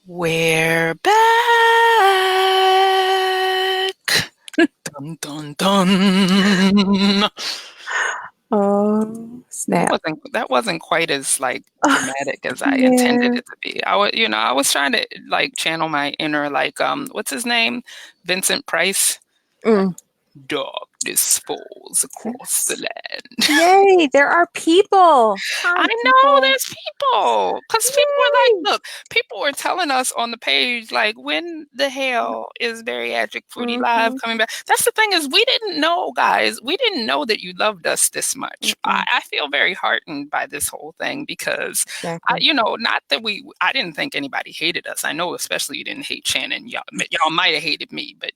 We're back. Dun dun dun. Oh, That snap. wasn't quite as like Oh, dramatic as I intended yeah. it to be. I was trying to like channel my inner like what's his name? Vincent Price. Like Mm. darkness falls across the Yes. land. Yay, there are people. I Hi, know people. there's people because people were like, Yay. look, people were telling us on the page, like, when the hell is Bariatric Foodie Live Mm-hmm. coming back? That's the thing is, we didn't know, guys. We didn't know that you loved us this much. I, Mm-mm. I feel very heartened by this whole thing because, Exactly. not that I didn't think anybody hated us. I know, especially you didn't hate Shannon. Y'all might have hated me, but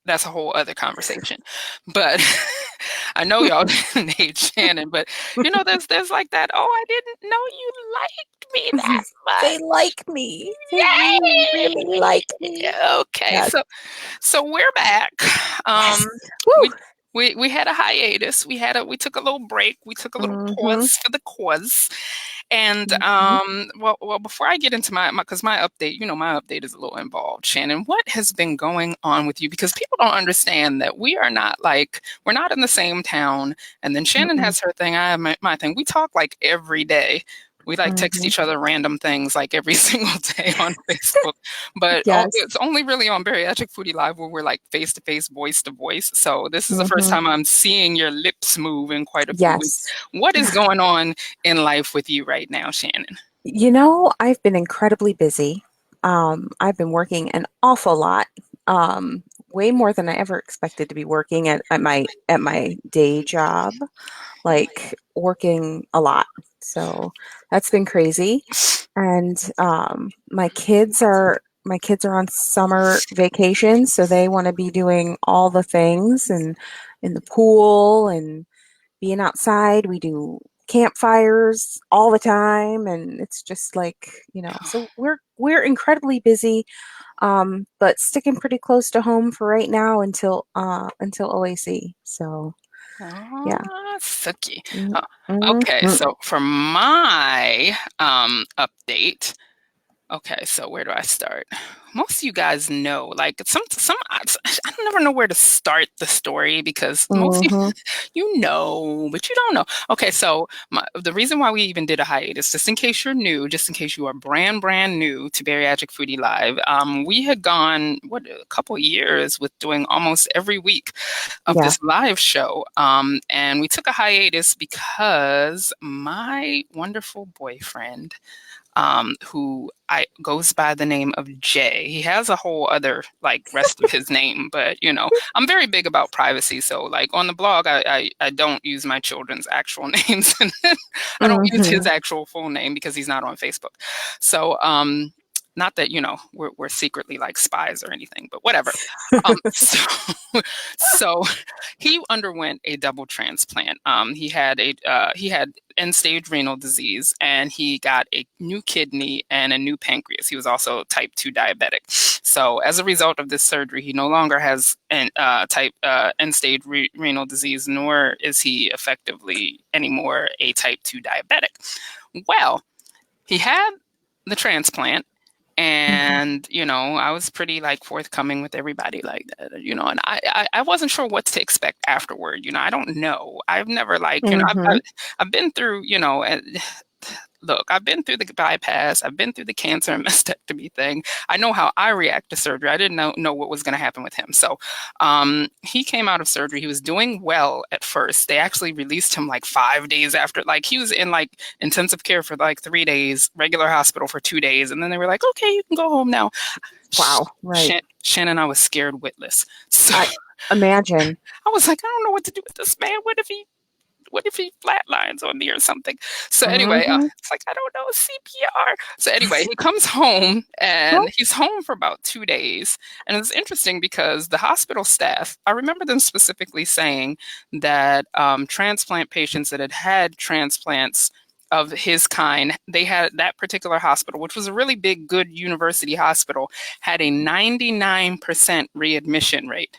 that's a whole other conversation. But I know y'all didn't hate Shannon, but there's like that. Oh, I didn't know you liked me that They much. like me. They really, really Yay! like me. Okay, Yes. so we're back. Um, Yes. Woo. we we had a hiatus. We took a little break. We took a little Mm-hmm. pause for the cause. And Mm-hmm. well, before I get into because my update, my update is a little involved. Shannon, what has been going on with you? Because people don't understand that we're not in the same town. And then Shannon Mm-mm. has her thing, I have my thing. We talk like every day. We like text Mm-hmm. each other random things like every single day on Facebook. But Yes. it's only really on Bariatric Foodie Live where we're like face to face, voice to voice. So this is the first Mm-hmm. time I'm seeing your lips move in quite a few weeks. Yes. What is going on in life with you right now, Shannon? I've been incredibly busy. I've been working an awful lot, way more than I ever expected to be working at my day job, like working a lot. So that's been crazy. And my kids are on summer vacation, so they want to be doing all the things and in the pool and being outside. We do campfires all the time, and it's just like, so we're incredibly busy, but sticking pretty close to home for right now until OAC. So yeah. Ah, sucky. Mm, Uh, okay, mhm. so for my update, okay, so where do I start? Most of you guys know, like I don't never know where to start the story because most of Mhm. you know, but you don't know. Okay, so the reason why we even did a hiatus, just in case you're new, just in case you are brand new to Bariatric Foodie Live, we had gone a couple years with doing almost every week of Yeah. this live show, and we took a hiatus because my wonderful boyfriend who I goes by the name of Jay. He has a whole other like rest of his name, but I'm very big about privacy. So like on the blog, I don't use my children's actual names, and I don't use his Mhm. actual full name because he's not on Facebook. So not that we're secretly like spies or anything, but whatever. So so he underwent a double transplant. He had end stage renal disease, and he got a new kidney and a new pancreas. He was also type 2 diabetic. So as a result of this surgery, he no longer has an type end stage renal disease, nor is he effectively anymore a type 2 diabetic. Well, he had the transplant, Mhm. and I was pretty like forthcoming with everybody like that, and I wasn't sure what to expect afterward. I don't know. I've never like Mhm. I've been through, look, I've been through the bypass, I've been through the cancer and mastectomy thing. I know how I react to surgery. I didn't know what was going to happen with him. So he came out of surgery. He was doing well at first. They actually released him like 5 days after. Like he was in like intensive care for like 3 days, regular hospital for 2 days, and then they were like, okay, you can go home now. Wow. Right. Shannon, I was scared witless. So I imagine. I was like, I don't know what to do with this man. What if he flatlines on me or something? So anyway, Mhm. it's like, I don't know, CPR. So anyway, he comes home, Oh. and he's home for about 2 days. And it's interesting because the hospital staff, I remember them specifically saying that transplant patients that had had transplants of his kind, they had that particular hospital, which was a really big, good university hospital, had a 99% readmission rate.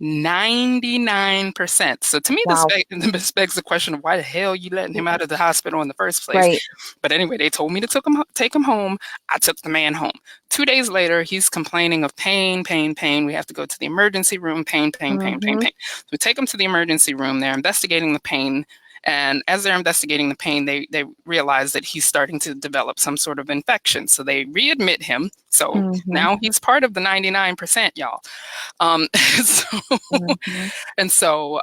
99%. So to me, Wow. this begs the question of why the hell you letting him out of the hospital in the first place. Right. But anyway, they told me to take him home. I took the man home. 2 days later, he's complaining of pain, pain, pain. We have to go to the emergency room, pain, pain, pain, pain, Mm-hmm. pain. So we take him to the emergency room. They're investigating the pain. And as they're investigating the pain, they realize that he's starting to develop some sort of infection. So they readmit him. So Mm-hmm. now he's part of the 99%, y'all. So, Mm-hmm. and so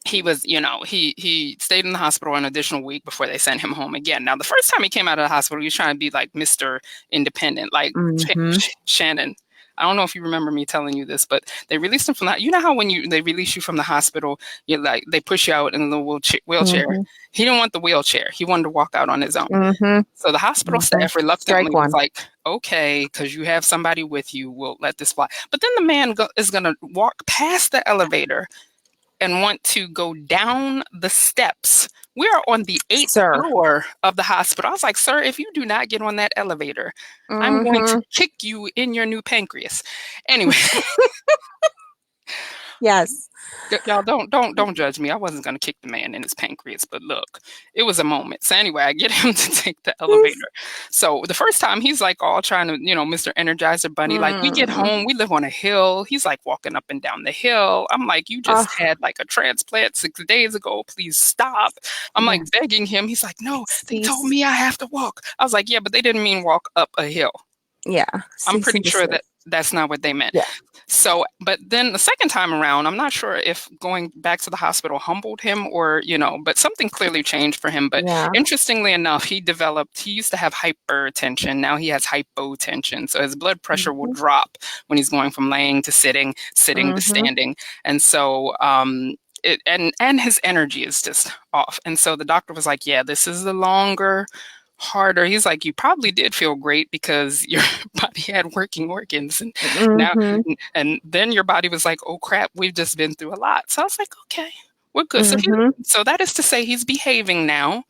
he was, he stayed in the hospital an additional week before they sent him home again. Now, the first time he came out of the hospital, he was trying to be like Mr. Independent, like Mm-hmm. Shannon. I don't know if you remember me telling you this, but they released him from that. You know how when they release you from the hospital, you like they push you out in a little wheelchair. Mm-hmm. He didn't want the wheelchair. He wanted to walk out on his own. Mm-hmm. So the hospital Mm-hmm. staff reluctantly Strike was one. like, okay, because you have somebody with you, we'll let this fly. But then the man is going to walk past the elevator and want to go down the steps. We are on the eighth Sir. floor of the hospital. I was like, sir, if you do not get on that elevator, I'm going to Mm-hmm. kick you in your new pancreas. Anyway, Yes. y'all don't judge me. I wasn't gonna kick the man in his pancreas, but look, it was a moment. So anyway, I get him to take the elevator. So the first time he's like all trying to, Mr. Energizer Bunny. Like we get Mm. home, we live on a hill. He's like walking up and down the hill. I'm like, you just Oh, had like a transplant 6 days ago. Please stop. I'm like yes. begging him. He's like, no, they told Cease. me I have to walk. I was like, yeah, but they didn't mean walk up a hill. Yeah. I'm Cease pretty and sure that desist. that's not what they meant. Yeah. So, but then the second time around, I'm not sure if going back to the hospital humbled him or, but something clearly changed for him. But Yeah. interestingly enough, he used to have hypertension. Now he has hypotension. So his blood pressure will Mm-hmm. drop when he's going from laying to sitting, sitting to Mm-hmm. standing. And so, and his energy is just off. And so the doctor was like, yeah, this is the longer, harder. He's like, you probably did feel great because your body had working organs, and now, Mm-hmm. and then your body was like, oh crap, we've just been through a lot. So I was like, okay, we're good. Mm-hmm. So that is to say, he's behaving now.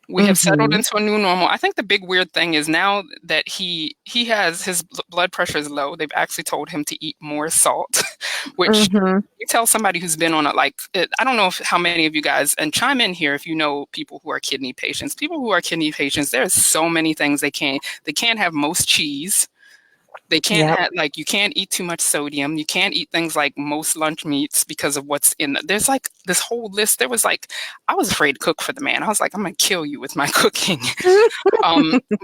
We have settled Mm-hmm. into a new normal. I think the big weird thing is now that he has his blood pressure is low. They've actually told him to eat more salt, which Mm-hmm. you tell somebody who's been on it, like I don't know how many of you guys, and chime in here if you know people who are kidney patients. People who are kidney patients, there's so many things they can't have most cheese. They can't Yep. have, like, you can't eat too much sodium. You can't eat things like most lunch meats because of what's in it. There's like this whole list. There was like, I was afraid to cook for the man. I was like, I'm going to kill you with my cooking.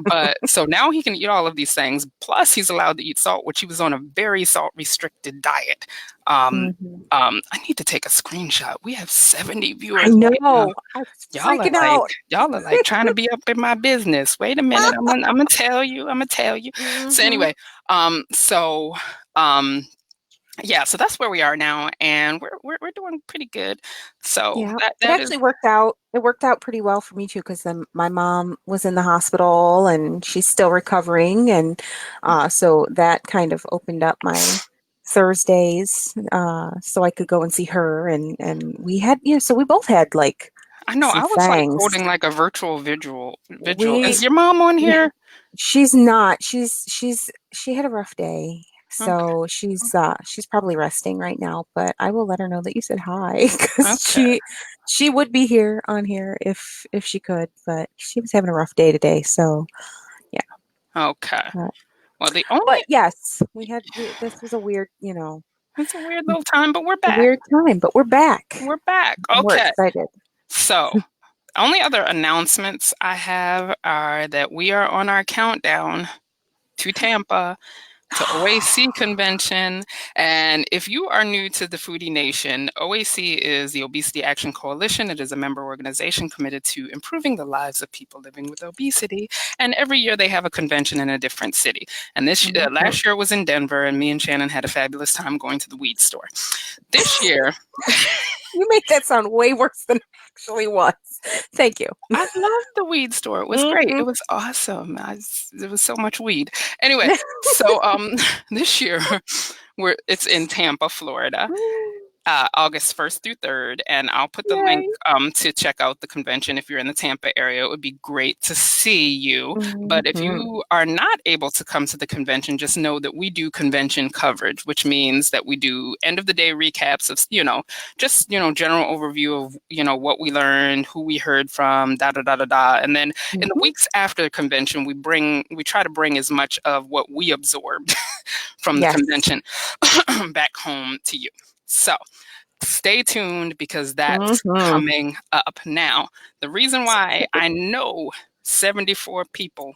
But so now he can eat all of these things. Plus, he's allowed to eat salt, which he was on a very salt restricted diet. Um, Mm-hmm. I need to take a screenshot. We have 70 I viewers right now. know. I was Y'all are freaking like, out. y'all are like trying to be up in my business. Wait a minute, I'm gonna tell you. I'm gonna tell you. So Mm-hmm. anyway, um, so um, yeah, so that's where we are now, and we're doing pretty good. So Yeah, it that is, actually worked out. It worked out pretty well for me too, because then my mom was in the hospital and she's still recovering, and so that kind of opened up my Thursdays, so I could go and see her, and we had, so we both had like I know some I was like fangs. holding like a virtual vigil. We, Is your mom on here? she's not. She had a rough day. Okay, So she's probably resting right now, but I will let her know that you said hi because okay, she would be here on here if she could, but she was having a rough day today. So yeah. okay. But, Well, the only but yes, we this was a weird, it's a weird little time, but we're a back. weird time, but we're back We're back. and we're Okay. excited. So, only other announcements I have are that we are on our countdown to Tampa, to OAC convention. And if you are new to the Foodie Nation, OAC is the Obesity Action Coalition. It is a member organization committed to improving the lives of people living with obesity. And every year they have a convention in a different city. And this Mhm. last year was in Denver, and me and Shannon had a fabulous time going to the weed store. This year, You made that sound way worse than it actually was. Thank you. I loved the weed store. It was great. It Hmm. was awesome. There was so much weed. Anyway, so this year it's in Tampa, Florida. August 1st through 3rd, and I'll put the link Yay. to check out the convention if you're in the Tampa area. It would be great to see you. But if Hmm. you are not able to come to the convention, just know that we do convention coverage, which means that we do end of the day recaps of, just, general overview of, what we learned, who we heard from, da da da da da. And then in the Hmm. weeks after the convention, we try to bring as much of what we absorbed from the Yes. convention back home to you. So stay tuned because that's Hmm. coming up. Now, the reason why I know 74 people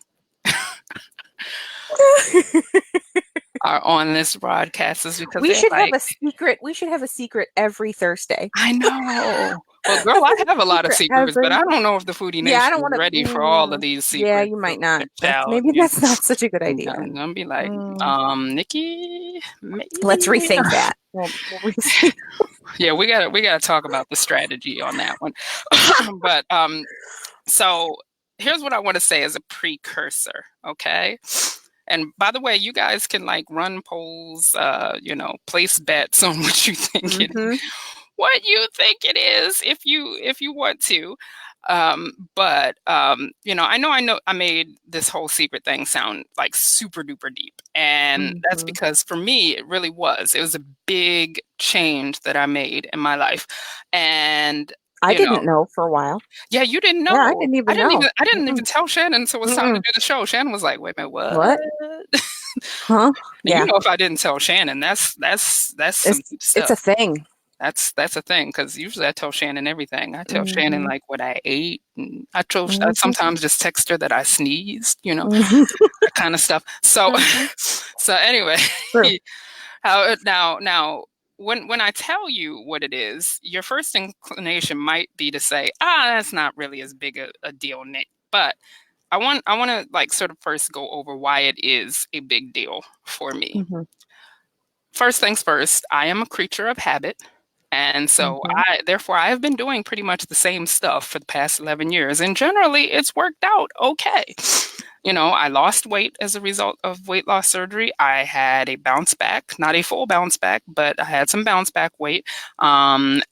are on this broadcast is because We they're should have like, a secret. We should have a secret every Thursday. I know. Well, girl, I have a lot of Secret secrets, but every. I don't know if the Foodie Yeah, I Nation don't is want to. ready for all of these Yeah, secrets. you might So, not. That's child, maybe that's not such a good idea. I'm gonna be like, Mm, Nikki, let's maybe. rethink that. We'll rethink. Yeah, we gotta talk about the strategy on that one. But so here's what I want to say as a precursor, okay? And by the way, you guys can like run polls, place bets on Hmm. what you think it is if you want to. But I know I made this whole secret thing sound like super duper deep. And that's Hmm. because for me, it really was. It was a big change that I made in my life. And, I you know, didn't know for a while. yeah, you didn't Yeah, I know. didn't I even didn't even know. I didn't Mm-mm, even tell Shannon until it was time to mm-mm. do the show. Shannon was like, "Wait a minute, what?" What? Huh? And Yeah, if I didn't tell Shannon, that's some deep it's a stuff. thing. That's a thing because usually I tell Shannon everything. I tell Shannon Hmm. like what I ate, and I Hmm. sometimes just text her that I sneezed, Hmm. that kind of stuff. So, Hmm. so anyway, True. now when I tell you what it is, your first inclination might be to say, that's not really as big a deal, Nick. But I want to like sort of first go over why it is a big deal for me. Hmm. First things first, I am a creature of habit. And so Hmm. therefore, I have been doing pretty much the same stuff for the past 11 years. And generally, it's worked out okay. I lost weight as a result of weight loss surgery. I had a bounce back, not a full bounce back, but I had some bounce back weight. Um,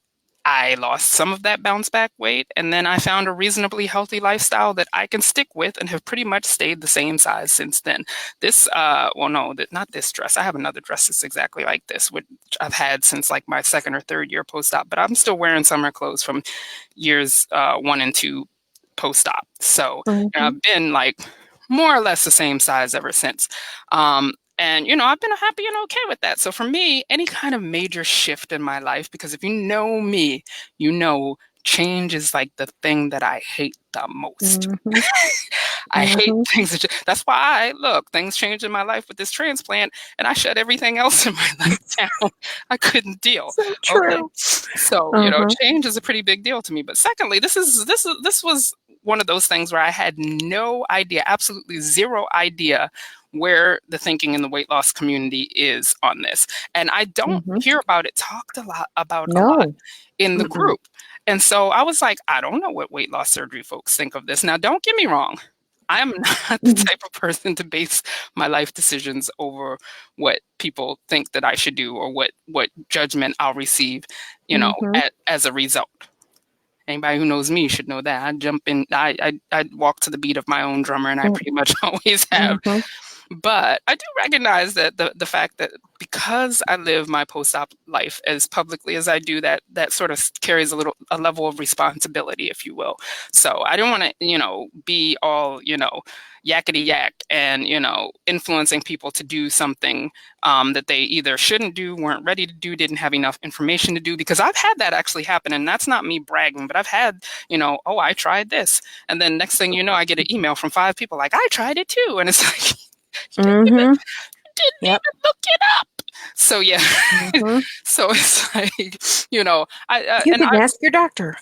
I lost some of that bounce back weight, and then I found a reasonably healthy lifestyle that I can stick with and have pretty much stayed the same size since then. Well, no, not this dress. I have another dress that's exactly like this, which I've had since like my second or third year post-op, but I'm still wearing summer clothes from years 1 and 2 post-op. So Hmm. I've been like more or less the same size ever since. And I've been happy and okay with that. So for me, any kind of major shift in my life, because if you know me, change is like the thing that I hate the most. Hmm. I hate Hmm. things that's why things changed in my life with this transplant and I shut everything else in my life down. I couldn't deal. So Okay. true. So, Uh-huh. change is a pretty big deal to me. But secondly, this was one of those things where I had no idea, absolutely zero idea where the thinking in the weight loss community is on this. And I don't Hmm. hear about it talked a lot No. in the Mm-mm. group. And so I was like, I don't know what weight loss surgery folks think of this. Now, don't get me wrong. I am not the Mhm. type of person to base my life decisions over what people think that I should do or what judgment I'll receive, Mhm. as a result. Anybody who knows me should know that I jump in. I walk to the beat of my own drummer, and I Mm. pretty much always have. Mhm. But I do recognize that the fact that because I live my post-op life as publicly as I do, that sort of carries a level of responsibility, if you will. So I don't want to, be all, yakety yak and, influencing people to do something that they either shouldn't do, weren't ready to do, didn't have enough information to do. Because I've had that actually happen, and that's not me bragging, but I've had, oh, I tried this, and then next thing you know, I get an email from 5 people like, I tried it too, and it's like, you didn't even Mhm. didn't Yep. even look it up. So yeah, Mhm. so it's like, You and can I ask your doctor.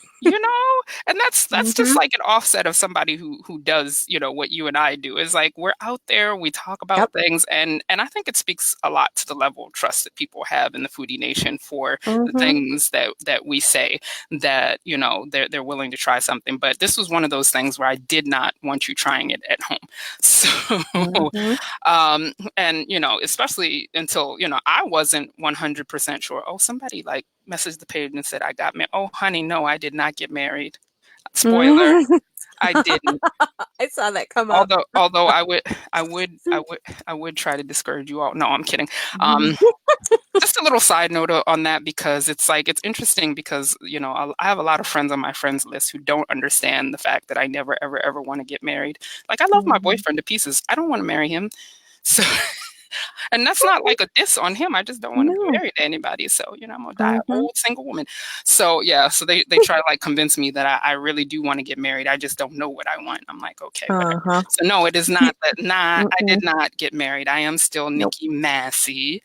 and that's just Mhm. like an offset of somebody who does what you and I do is like we're out there, we talk about Yep. things, and I think it speaks a lot to the level of trust that people have in the Foodie Nation for the Mhm. things that we say, that they're willing to try something. But this was one of those things where I did not want you trying it at home. So Mhm. and especially until I wasn't 100% sure. Oh, somebody like messaged the page and said I got married. Oh, honey, no, I did not get married. Spoiler, Mhm. I didn't. I saw that come up. Although I would try to discourage you all. No, I'm kidding. Um, just a little side note on that, because it's like it's interesting because I have a lot of friends on my friends list who don't understand the fact that I never ever ever want to get married. Like, I love my Mhm. boyfriend to pieces. I don't want to marry him. So, and that's not like a diss on him. I just don't want to be No. married to anybody. So, I'm gonna die an Mhm. old single woman. So yeah, so they try to like convince me that I really do want to get married. I just don't know what I want. I'm like, okay, whatever. Uh-huh. So no, it is not that. Nah, I did Mm-mm. not get married. I am still Nope. Nikki Massey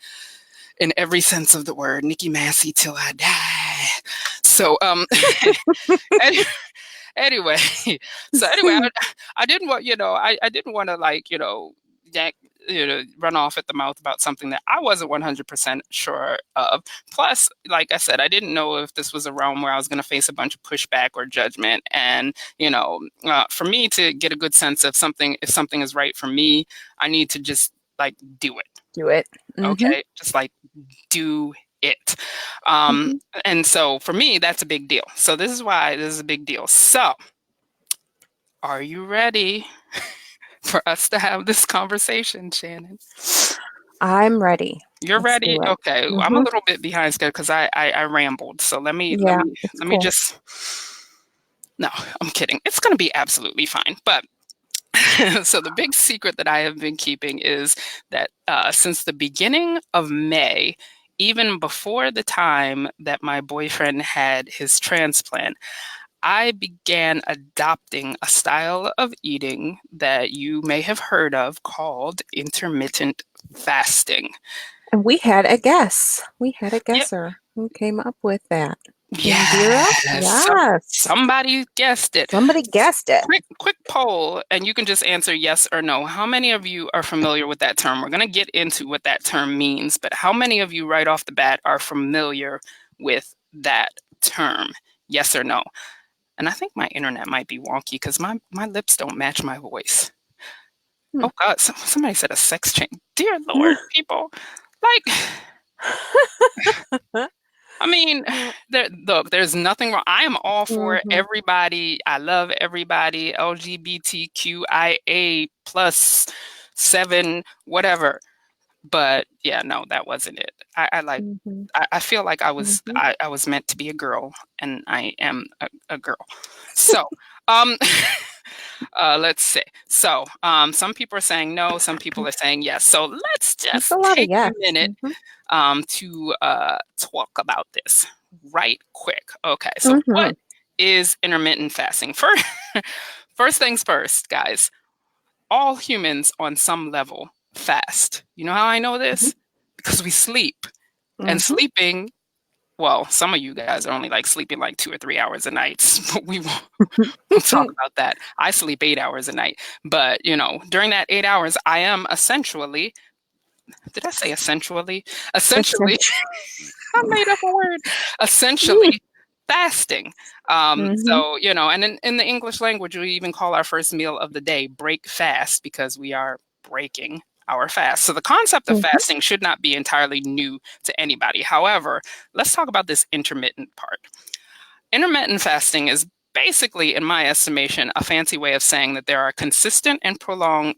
in every sense of the word. Nikki Massey till I die. So any- anyway, so anyway, I didn't want I didn't want to like yank, run off at the mouth about something that I wasn't 100% sure of. Plus, like I said, I didn't know if this was a realm where I was going to face a bunch of pushback or judgment. And for me to get a good sense of something, if something is right for me, I need to just like do it. Do it. Mhm. Okay, just like do it. Um, Mhm. and so for me, that's a big deal. So this is why this is a big deal. So, are you ready for us to have this conversation, Shannon? I'm ready. You're Let's ready? do it. Okay. I'm a Mhm. little bit behind schedule because I rambled. So let me let Yeah, me it's let me cool. just no, I'm kidding. It's gonna be absolutely fine. But so the big secret that I have been keeping is that since the beginning of May, even before the time that my boyfriend had his transplant, I began adopting a style of eating that you may have heard of called intermittent fasting. And we had a guess. We had a Yep. guesser who came up with that. Indira? Yes. Yes. Somebody guessed it. Somebody guessed it. Quick poll, and you can just answer yes or no. How many of you are familiar with that term? We're going to get into what that term means, but how many of you right off the bat are familiar with that term? Yes or no? And I think my internet might be wonky because my lips don't match my voice. Hmm. Oh God, somebody said a sex change. Dear Lord, people. Like, I mean, look, there's nothing wrong. I am all for Mhm. everybody. I love everybody. LGBTQIA plus 7, whatever. But yeah, no, that wasn't it. I like. Mhm. I feel like Mhm. I was meant to be a girl, and I am a girl. So, um, let's see. So, some people are saying no, some people are saying yes. So let's It's a just lot of take a yes. minute Mhm. to talk about this right quick. Okay, so what Mhm. is intermittent fasting? First things first, guys. All humans on some level fast. You know how I know Mhm. this? Because we sleep. And Mhm. sleeping, well, some of you guys are only like sleeping like 2 or 3 hours a night, but we'll talk about that. I sleep 8 hours a night, but during that 8 hours, I am essentially, did I say essentially? Essentially, Essential. I made up a word. Essentially fasting. Mhm. And in the English language, we even call our first meal of the day break fast because we are breaking our fast. So the concept of Mhm. fasting should not be entirely new to anybody. However, let's talk about this intermittent part. Intermittent fasting is basically, in my estimation, a fancy way of saying that there's a consistent and prolonged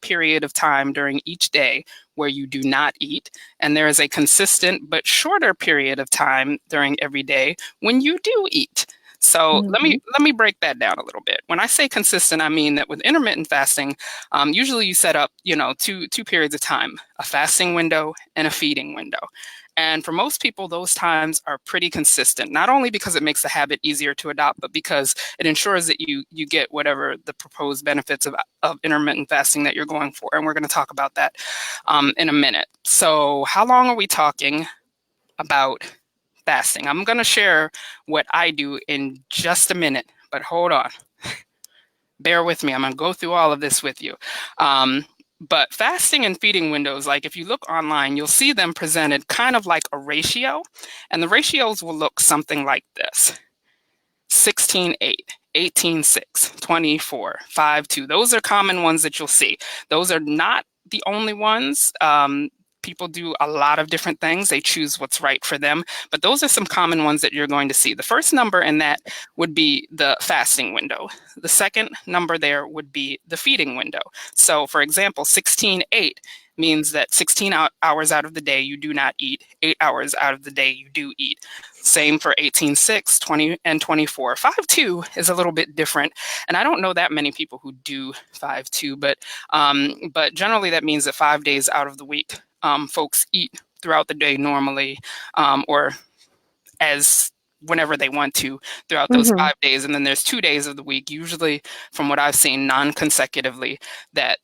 period of time during each day where you do not eat, and there is a consistent but shorter period of time during every day when you do eat. So let me Mhm. let me break that down a little bit. When I say consistent, I mean that with intermittent fasting, usually you set up, two periods of time: a fasting window and a feeding window. And for most people, those times are pretty consistent, not only because it makes the habit easier to adopt, but because it ensures that you get whatever the proposed benefits of intermittent fasting that you're going for. And we're going to talk about that in a minute. So, how long are we talking about fasting? I'm going to share what I do in just a minute, but hold on. Bear with me. I'm going to go through all of this with you. But fasting and feeding windows, like if you look online, you'll see them presented kind of like a ratio. And the ratios will look something like this: 16:8, 18:6, 24, 5:2. Those are common ones that you'll see. Those are not the only ones. People do a lot of different things. They choose what's right for them. But those are some common ones that you're going to see. The first number in that would be the fasting window. The second number there would be the feeding window. So for example, 16:8 means that 16 hours out of the day you do not eat, 8 hours out of the day you do eat. Same for 18:6, 20, and 24. 5:2 is a little bit different, and I don't know that many people who do 5:2, but generally that means that 5 days out of the week, folks eat throughout the day normally, or as whenever they want to throughout those Mm-hmm. 5 days, and then there's 2 days of the week, usually from what I've seen, non-consecutively, that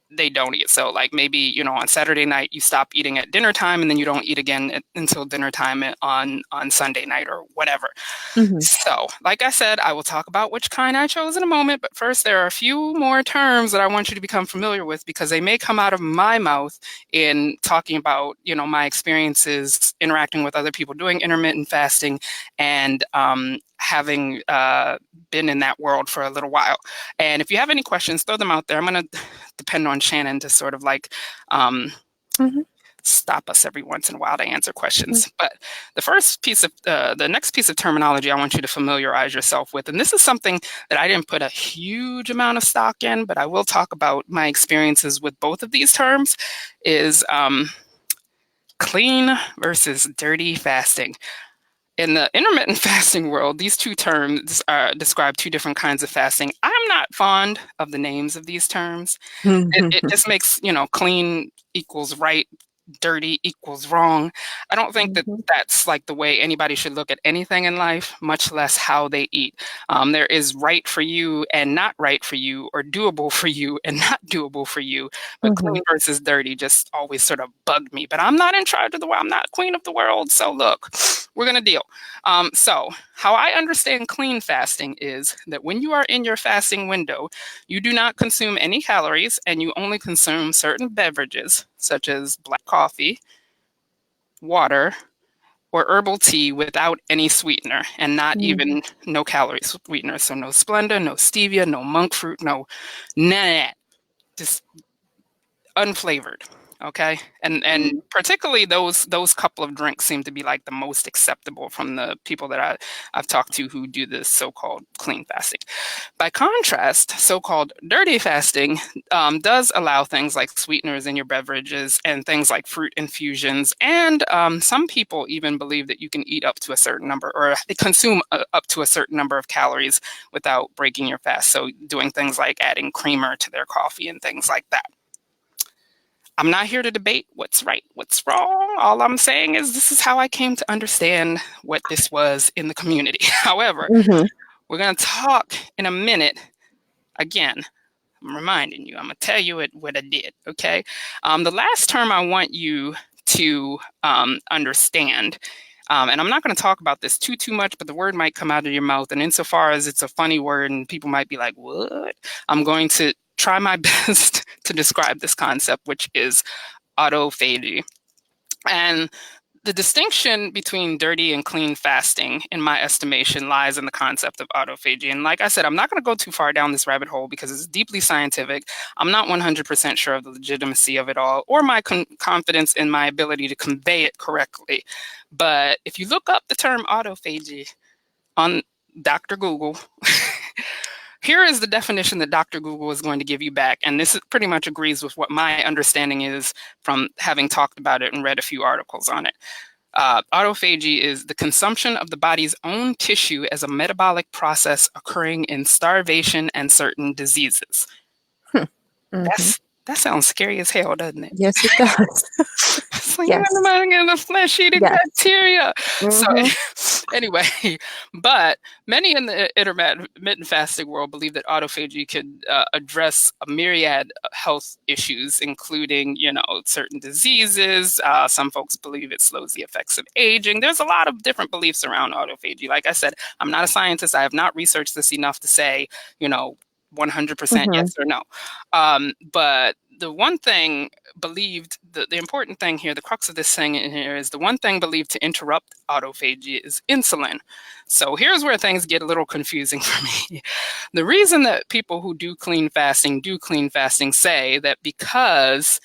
they don't eat. So like maybe, you know, on Saturday night you stop eating at dinner time and then you don't eat again until dinner time on Sunday night or whatever. Mm-hmm. So like I said, I will talk about which kind I chose in a moment, but first there are a few more terms that I want you to become familiar with because they may come out of my mouth in talking about, you know, my experiences interacting with other people doing intermittent fasting and having been in that world for a little while. And if you have any questions, throw them out there. I'm going to depend on Shannon to sort of like Mm-hmm. stop us every once in a while to answer questions. But the next piece of terminology I want you to familiarize yourself with, and this is something that I didn't put a huge amount of stock in, but I will talk about my experiences with both of these terms, is clean versus dirty fasting. In the intermittent fasting world, these two terms describe two different kinds of fasting. I'm not fond of the names of these terms. It Mm-hmm. just makes, you know, clean equals right, dirty equals wrong. I don't think that Mm-hmm. that's like the way anybody should look at anything in life, much less how they eat. There is right for you and not right for you, or doable for you and not doable for you. But Mm-hmm. clean versus dirty just always sort of bugged me. But I'm not in charge of the world. I'm not queen of the world. So look, we're going to deal. So how I understand clean fasting is that when you are in your fasting window, you do not consume any calories and you only consume certain beverages, such as black coffee, water, or herbal tea without any sweetener and not Mm-hmm. even no calorie sweetener. So no Splenda, no stevia, no monk fruit, no none of that. Just unflavored. Okay. And particularly those couple of drinks seem to be like the most acceptable from the people that I've talked to who do this so-called clean fasting. By contrast, so-called dirty fasting does allow things like sweeteners in your beverages and things like fruit infusions. And some people even believe that you can eat up to a certain number or consume up to a certain number of calories without breaking your fast. So doing things like adding creamer to their coffee and things like that. I'm not here to debate what's right, what's wrong. All I'm saying is this is how I came to understand what this was in the community. However, Mm-hmm. we're going to talk in a minute again. I'm reminding you, I'm going to tell you what I did, okay? The last term I want you to understand, and I'm not going to talk about this too much, but the word might come out of your mouth, and insofar as it's a funny word and people might be like, what? I'm going to try my best to describe this concept, which is autophagy. And the distinction between dirty and clean fasting, in my estimation, lies in the concept of autophagy. And like I said, I'm not going to go too far down this rabbit hole because it's deeply scientific. I'm not 100% sure of the legitimacy of it all or my confidence in my ability to convey it correctly. But if you look up the term autophagy on Dr. Google, here is the definition that Dr. Google is going to give you back. And this pretty much agrees with what my understanding is from having talked about it and read a few articles on it. Autophagy is the consumption of the body's own tissue as a metabolic process occurring in starvation and certain diseases. Mm-hmm. That sounds scary as hell, doesn't it? Yes, it does. It's like you're in Yes. the flesh-eating Yes. bacteria. So Mm-hmm. anyway, but many in the intermittent fasting world believe that autophagy could address a myriad of health issues, including, you know, certain diseases. Some folks believe it slows the effects of aging. There's a lot of different beliefs around autophagy. Like I said, I'm not a scientist. I have not researched this enough to say, you know, 100% Mm-hmm. yes or no. But the one thing believed, the important thing here, the crux of this thing in here is the one thing believed to interrupt autophagy is insulin. So here's where things get a little confusing for me. The reason that people who do clean fasting say that because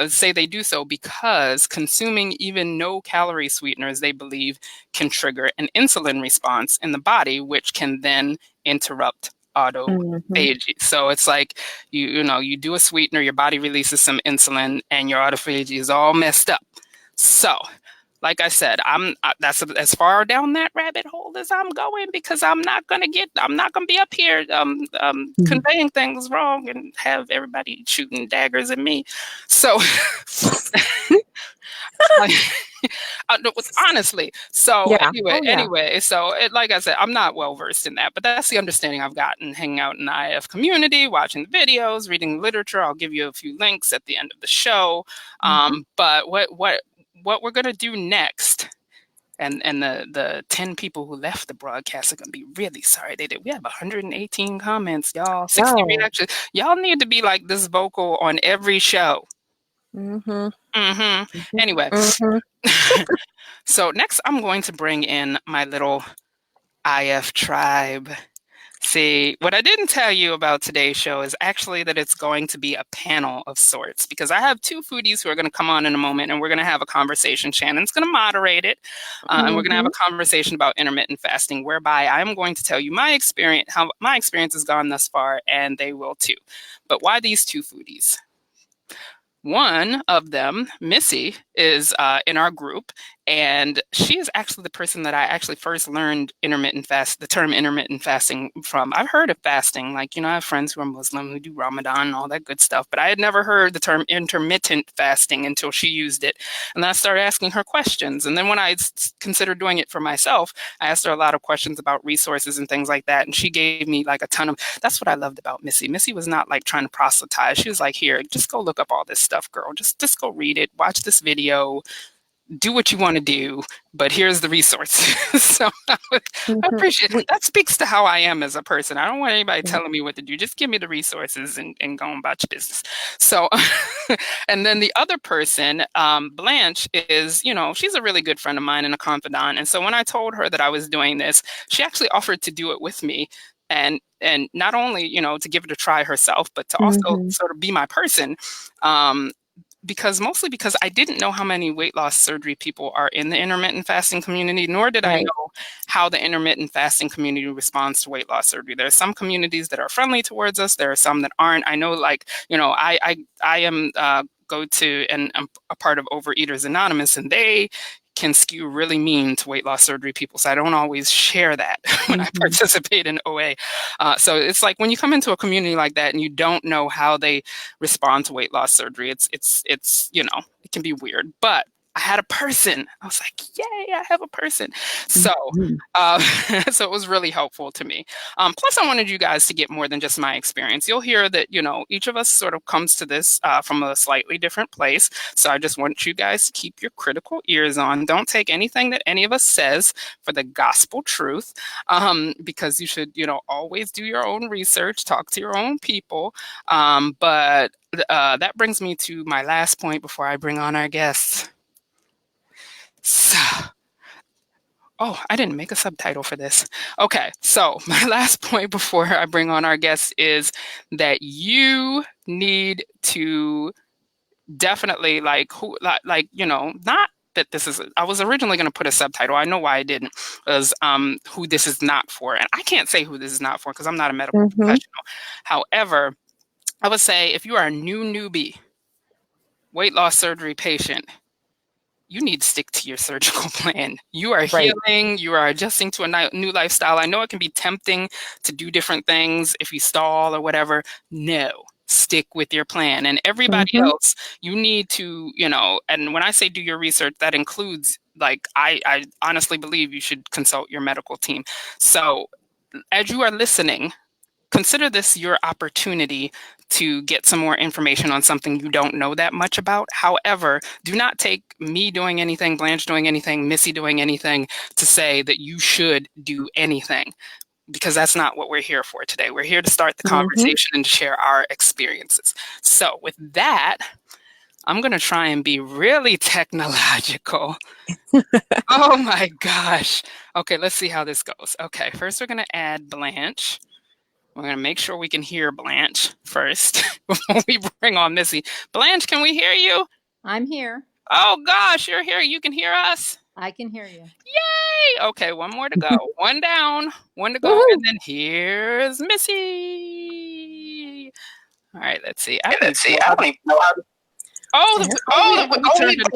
say they do so because consuming even no calorie sweeteners, they believe, can trigger an insulin response in the body, which can then interrupt Mhm. autophagy. So it's like you do a sweetener, your body releases some insulin, and your autophagy is all messed up. So like I said, that's as far down that rabbit hole as I'm going because I'm not gonna be up here Mhm. conveying things wrong and have everybody shooting daggers at me. So, like, no, honestly. So Yeah. anyway, Oh, yeah. like I said, I'm not well versed in that, but that's the understanding I've gotten hanging out in the IF community, watching the videos, reading literature. I'll give you a few links at the end of the show. Mhm. But what we're gonna do next, and the 10 people who left the broadcast are going to be really sorry they did. We have 118 comments, y'all, 60 No. reactions. Y'all need to be like this vocal on every show. Mhm. Hmm. Mhm. Anyway, Mhm. so next I'm going to bring in my little IF tribe. See, what I didn't tell you about today's show is actually that it's going to be a panel of sorts because I have two foodies who are going to come on in a moment and we're going to have a conversation. Shannon's going to moderate it, and we're going to have Mhm. a conversation about intermittent fasting, whereby I'm going to tell you my experience, how my experience has gone thus far, and they will too. But why these two foodies? One of them, Missy, is in our group, and she is actually the person that I actually first learned the term intermittent fasting from. I've heard of fasting, like, I have friends who are Muslim who do Ramadan and all that good stuff, but I had never heard the term intermittent fasting until she used it. And then I started asking her questions. And then when I considered doing it for myself, I asked her a lot of questions about resources and things like that. And she gave me like a ton of, that's what I loved about Missy. Missy was not like trying to proselytize. She was like, here, just go look up all this stuff, girl. Just go read it, watch this video, do what you want to do, but here's the resources. So I Mhm. appreciate We that. Speaks to how I am as a person. I don't want anybody Yeah. telling me what to do. Just give me the resources and go about your business. So, and then the other person, Blanche, is, she's a really good friend of mine and a confidant. And so when I told her that I was doing this, she actually offered to do it with me. And not only, to give it a try herself, but to also Mhm. sort of be my person. Um, mostly because I didn't know how many weight loss surgery people are in the intermittent fasting community, nor did I Right. know how the intermittent fasting community responds to weight loss surgery. There are some communities that are friendly towards us. There are some that aren't. I know, like, I am go to and I'm a part of Overeaters Anonymous, and they can skew really mean to weight loss surgery people. So I don't always share that when I Mhm. participate in OA. So it's like when you come into a community like that and you don't know how they respond to weight loss surgery, it's it can be weird. But I had a person. I was like, yay, I have a person. So Mhm. uh, so it was really helpful to me. Plus, I wanted you guys to get more than just my experience. You'll hear that, each of us sort of comes to this from a slightly different place. So I just want you guys to keep your critical ears on. Don't take anything that any of us says for the gospel truth, because you should, always do your own research, talk to your own people. But that brings me to my last point before I bring on our guests. So, oh, I didn't make a subtitle for this. Okay, so my last point before I bring on our guests is that you need to definitely not that this is, I was originally going to put a subtitle. I know why I didn't, was who this is not for. And I can't say who this is not for because I'm not a medical Mhm. professional. However, I would say if you are a newbie weight loss surgery patient, you need to stick to your surgical plan. You are Right. healing, you are adjusting to a new lifestyle. I know it can be tempting to do different things if you stall or whatever. No, stick with your plan. And everybody Mhm. else, you need to, and when I say do your research, that includes, like, I honestly believe you should consult your medical team. So as you are listening, consider this your opportunity to get some more information on something you don't know that much about. However, do not take me doing anything, Blanche doing anything, Missy doing anything to say that you should do anything, because that's not what we're here for today. We're here to start the Mhm. conversation and to share our experiences. So, with that, I'm going to try and be really technological. Oh my gosh. Okay, let's see how this goes. Okay, first we're going to add Blanche. We're going to make sure we can hear Blanche first before we bring on Missy. Blanche, can we hear you? I'm here. Oh, gosh, you're here. You can hear us? I can hear you. Yay! Okay, one more to go. One down, one to go, and then here's Missy. All right, let's see. I don't even know how to...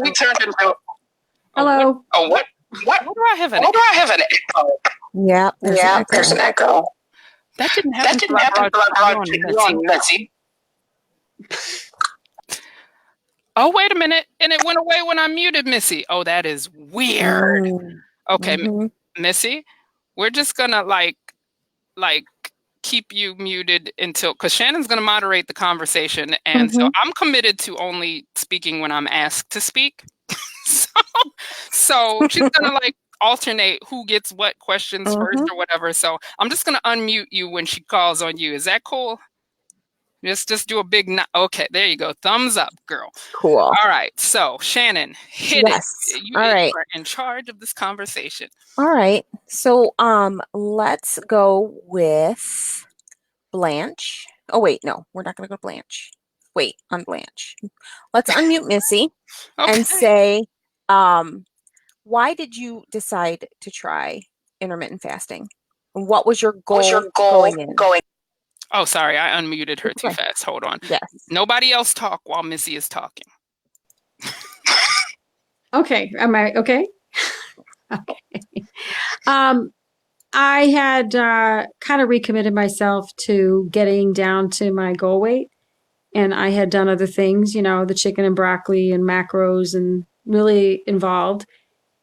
we turned it real... Hello. What do I have an echo? Yeah, there's an echo. That didn't happen until I brought you on, Missy. Oh, wait a minute. And it went away when I muted Missy. Oh, that is weird. Okay, Missy, we're just going to like keep you muted until, because Shannon's going to moderate the conversation. And so I'm committed to only speaking when I'm asked to speak. So she's going to like alternate who gets what questions first or whatever. So I'm just going to unmute you when she calls on you. Is that cool? Just do a big okay, there you go. Thumbs up, girl. Cool. All right. So Shannon, hit it. You are in charge of this conversation. All right. So let's go with Blanche. Oh wait, no, we're not gonna go Blanche. Wait, on Blanche. Let's unmute Missy and say, why did you decide to try intermittent fasting? What was your goal, going in? Oh, sorry, I unmuted her too fast. Hold on. Yes. Nobody else talk while Missy is talking. Okay. Am I okay? Okay. I had kind of recommitted myself to getting down to my goal weight. And I had done other things, you know, the chicken and broccoli and macros and really involved.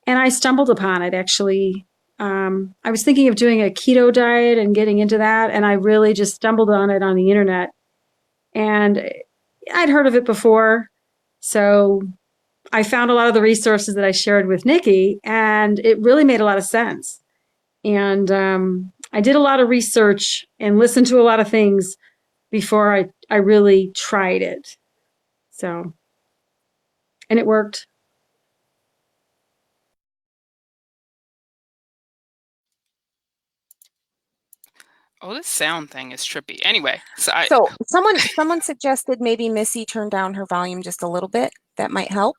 And I stumbled upon it, actually. I was thinking of doing a keto diet and getting into that, and I really just stumbled on it on the internet. And I'd heard of it before, so I found a lot of the resources that I shared with Nikki, and it really made a lot of sense. And I did a lot of research and listened to a lot of things before I really tried it. So, and it worked. Oh, this sound thing is trippy. Anyway, so someone suggested maybe Missy turn down her volume just a little bit. That might help.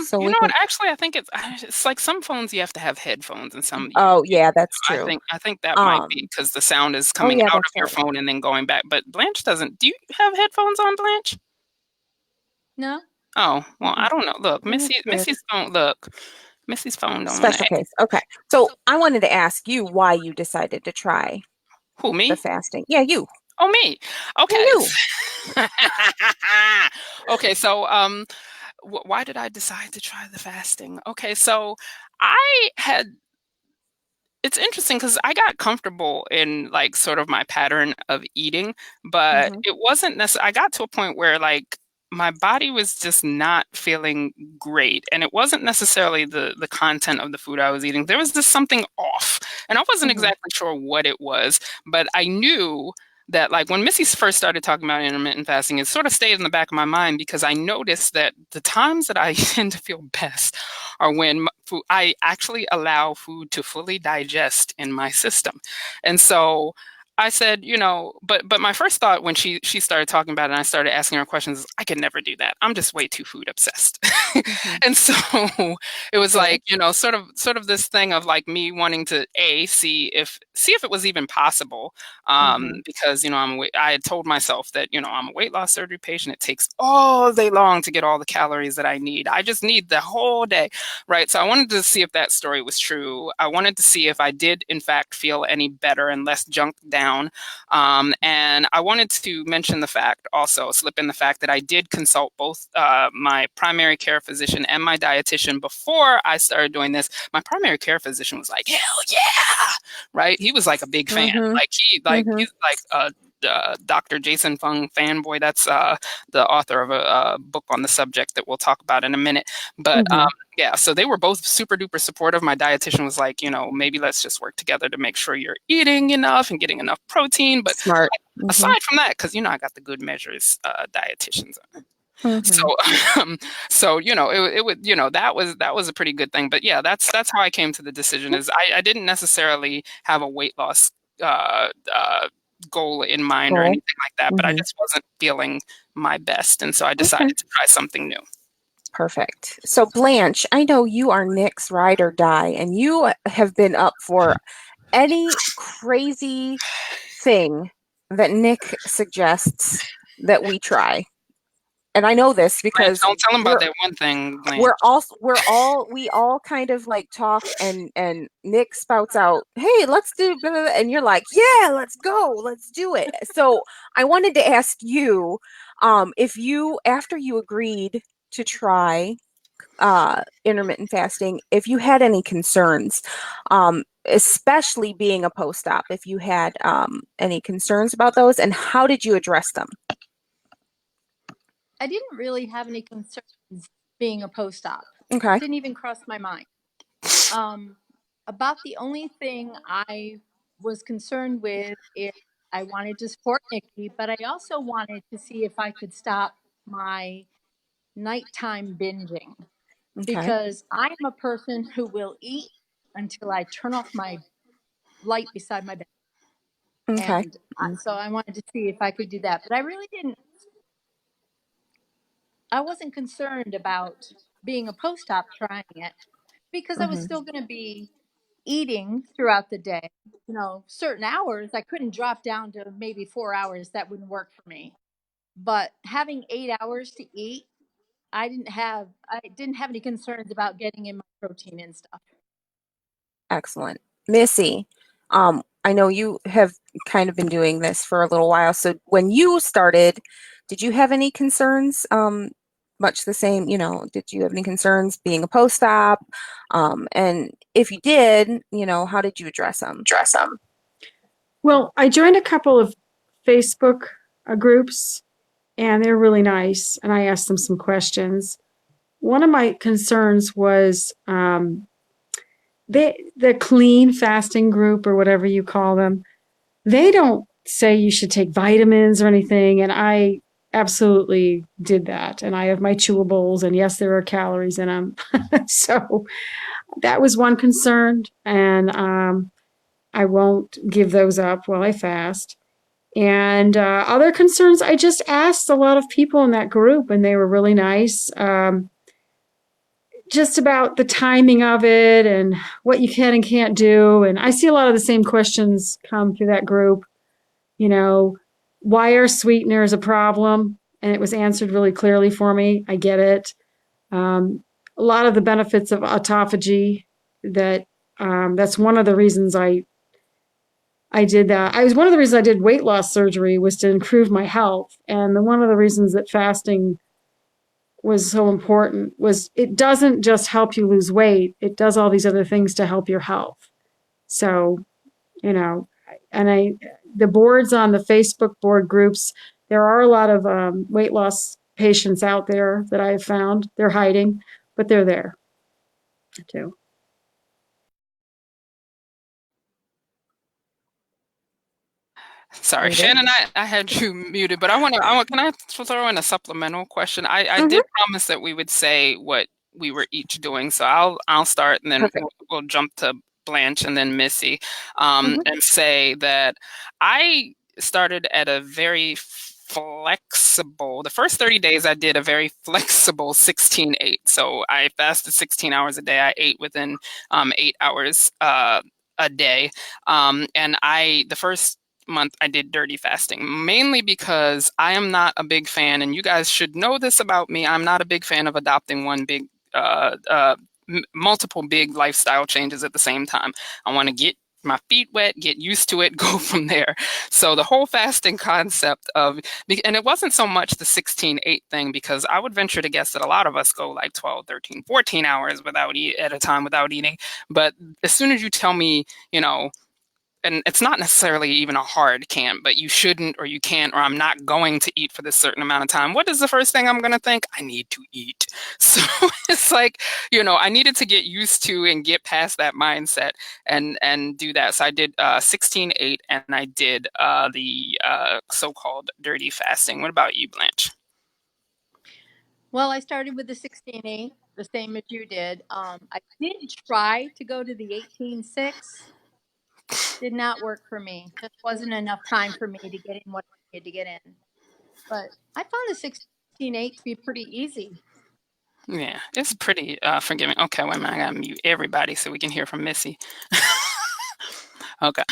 So you know what? Actually, I think it's like some phones you have to have headphones, and some. Oh yeah, that's true. I think that might be because the sound is coming out of your phone and then going back. But Blanche doesn't. Do you have headphones on, Blanche? No. Oh well, I don't know. Look, Missy's phone. Look, Missy's phone don't. Special case. Okay, so I wanted to ask you why you decided to try. Who, me? The fasting. Yeah, you. Oh, me. Okay. You. Okay, so why did I decide to try the fasting? Okay, so it's interesting because I got comfortable in like sort of my pattern of eating, but it wasn't necessarily, I got to a point where like my body was just not feeling great. And it wasn't necessarily the content of the food I was eating. There was just something off. And I wasn't exactly sure what it was, but I knew that like when Missy first started talking about intermittent fasting, it sort of stayed in the back of my mind because I noticed that the times that I tend to feel best are when I actually allow food to fully digest in my system. And so I said, you know, but my first thought when she started talking about it and I started asking her questions, I could never do that. I'm just way too food obsessed. And so it was like, you know, sort of this thing of like me wanting to see if it was even possible. Because, you know, I had told myself that, you know, I'm a weight loss surgery patient. It takes all day long to get all the calories that I need. I just need the whole day. Right. So I wanted to see if that story was true. I wanted to see if I did, in fact, feel any better and less junk down. And I wanted to mention the fact, also slip in the fact that I did consult both my primary care physician and my dietitian before I started doing this. My primary care physician was like, hell yeah, right? He was like a big fan. Like he's like Dr. Jason Fung fanboy. That's the author of a book on the subject that we'll talk about in a minute. But yeah, so they were both super duper supportive. My dietitian was like, you know, maybe let's just work together to make sure you're eating enough and getting enough protein. But smart. Aside from that, because, you know, I got the good measures dietitians. So, you know, it would, you know, that was a pretty good thing. But yeah, that's how I came to the decision is I didn't necessarily have a weight loss goal in mind or Goal. anything like that, but I Mhm. just wasn't feeling my best, and so I Okay. decided to try something new. Perfect. So Blanche, I know you are Nick's ride or die, and you have been up for any crazy thing that Nick suggests that we try. And I know this Blanche, because don't tell him about we're that one thing, Blanche. we all kind of like talk, and Nick spouts out, "Hey, let's do blah, blah, blah," and you're like, "Yeah, let's go. Let's do it." So, I wanted to ask you if you after you agreed to try intermittent fasting, if you had any concerns, especially being a post-op, if you had any concerns about those, and how did you address them? I didn't really have any concerns being a post-op. Okay. Didn't even cross my mind. About the only thing I was concerned with is I wanted to support Nikki, but I also wanted to see if I could stop my nighttime binging Okay. because I am a person who will eat until I turn off my light beside my bed. Okay. And so I wanted to see if I could do that. But I really didn't, I wasn't concerned about being a post op trying it because I was Mm-hmm. still going to be eating throughout the day. Certain hours, I couldn't drop down to maybe 4 hours. That wouldn't work for me. But having 8 hours to eat, I didn't have any concerns about getting in my protein and stuff. Excellent. Missy, I know you have kind of been doing this for a little while. So when you started, did you have any concerns? Much the same, did you have any concerns being a post-op? And if you did, how did you address them? Well, I joined a couple of Facebook groups, and they're really nice. And I asked them some questions. One of my concerns was the clean fasting group or whatever you call them. They don't say you should take vitamins or anything, and I absolutely did that. And I have my chewables, and yes, there are calories in them. So that was one concern, and I won't give those up while I fast. And other concerns, I just asked a lot of people in that group, and they were really nice. Just about the timing of it and what you can and can't do. And I see a lot of the same questions come through that group. Why are sweeteners a problem? And it was answered really clearly for me. I get it. A lot of the benefits of autophagy, that's one of the reasons I did that. One of the reasons I did weight loss surgery was to improve my health. And one of the reasons that fasting was so important was it doesn't just help you lose weight, it does all these other things to help your health. So, you know, and the boards on the Facebook board groups, there are a lot of weight loss patients out there that I have found. They're hiding, but they're there too. Sorry, Read it. Shannon, I had you muted, but can I throw in a supplemental question? I Mm-hmm. did promise that we would say what we were each doing, so I'll start and then Perfect. we'll jump to Blanche and then Missy, Mm-hmm. and say that I started at a very flexible, the first 30 days I did a very flexible 16-8. So I fasted 16 hours a day. I ate within 8 hours a day. And the first month I did dirty fasting, mainly because I am not a big fan, and you guys should know this about me. I'm not a big fan of adopting one big, multiple big lifestyle changes at the same time. I want to get my feet wet, get used to it, go from there. So the whole fasting concept and it wasn't so much the 16-8 thing, because I would venture to guess that a lot of us go like 12, 13, 14 hours at a time without eating. But as soon as you tell me, and it's not necessarily even a hard can't, but you shouldn't or you can't, or I'm not going to eat for this certain amount of time, what is the first thing I'm going to think? I need to eat. So it's like, I needed to get used to and get past that mindset and do that. So I did 16-8, and I did the so-called dirty fasting. What about you, Blanche? Well, I started with the 16-8, the same as you did. I did try to go to the 18-6, did not work for me. Just wasn't enough time for me to get in what I needed to get in. But I found the 16/8 to be pretty easy. Yeah, it's pretty forgiving. Okay, wait a minute. I gotta mute everybody so we can hear from Missy. Okay.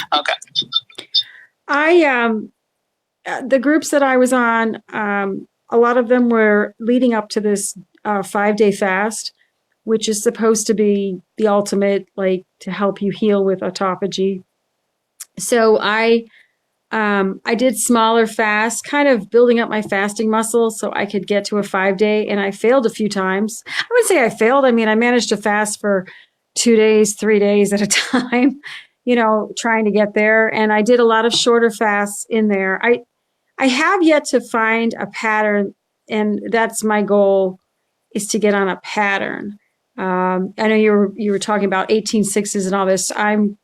The groups that I was on, a lot of them were leading up to this 5-day fast, which is supposed to be the ultimate, like, to help you heal with autophagy. So I did smaller fasts, kind of building up my fasting muscle so I could get to a 5-day, and I failed a few times. I wouldn't say I failed. I mean, I managed to fast for 2 days, 3 days at a time, trying to get there. And I did a lot of shorter fasts in there. I have yet to find a pattern, and that's my goal, is to get on a pattern. I know you were talking about 18/6s and all this. I'm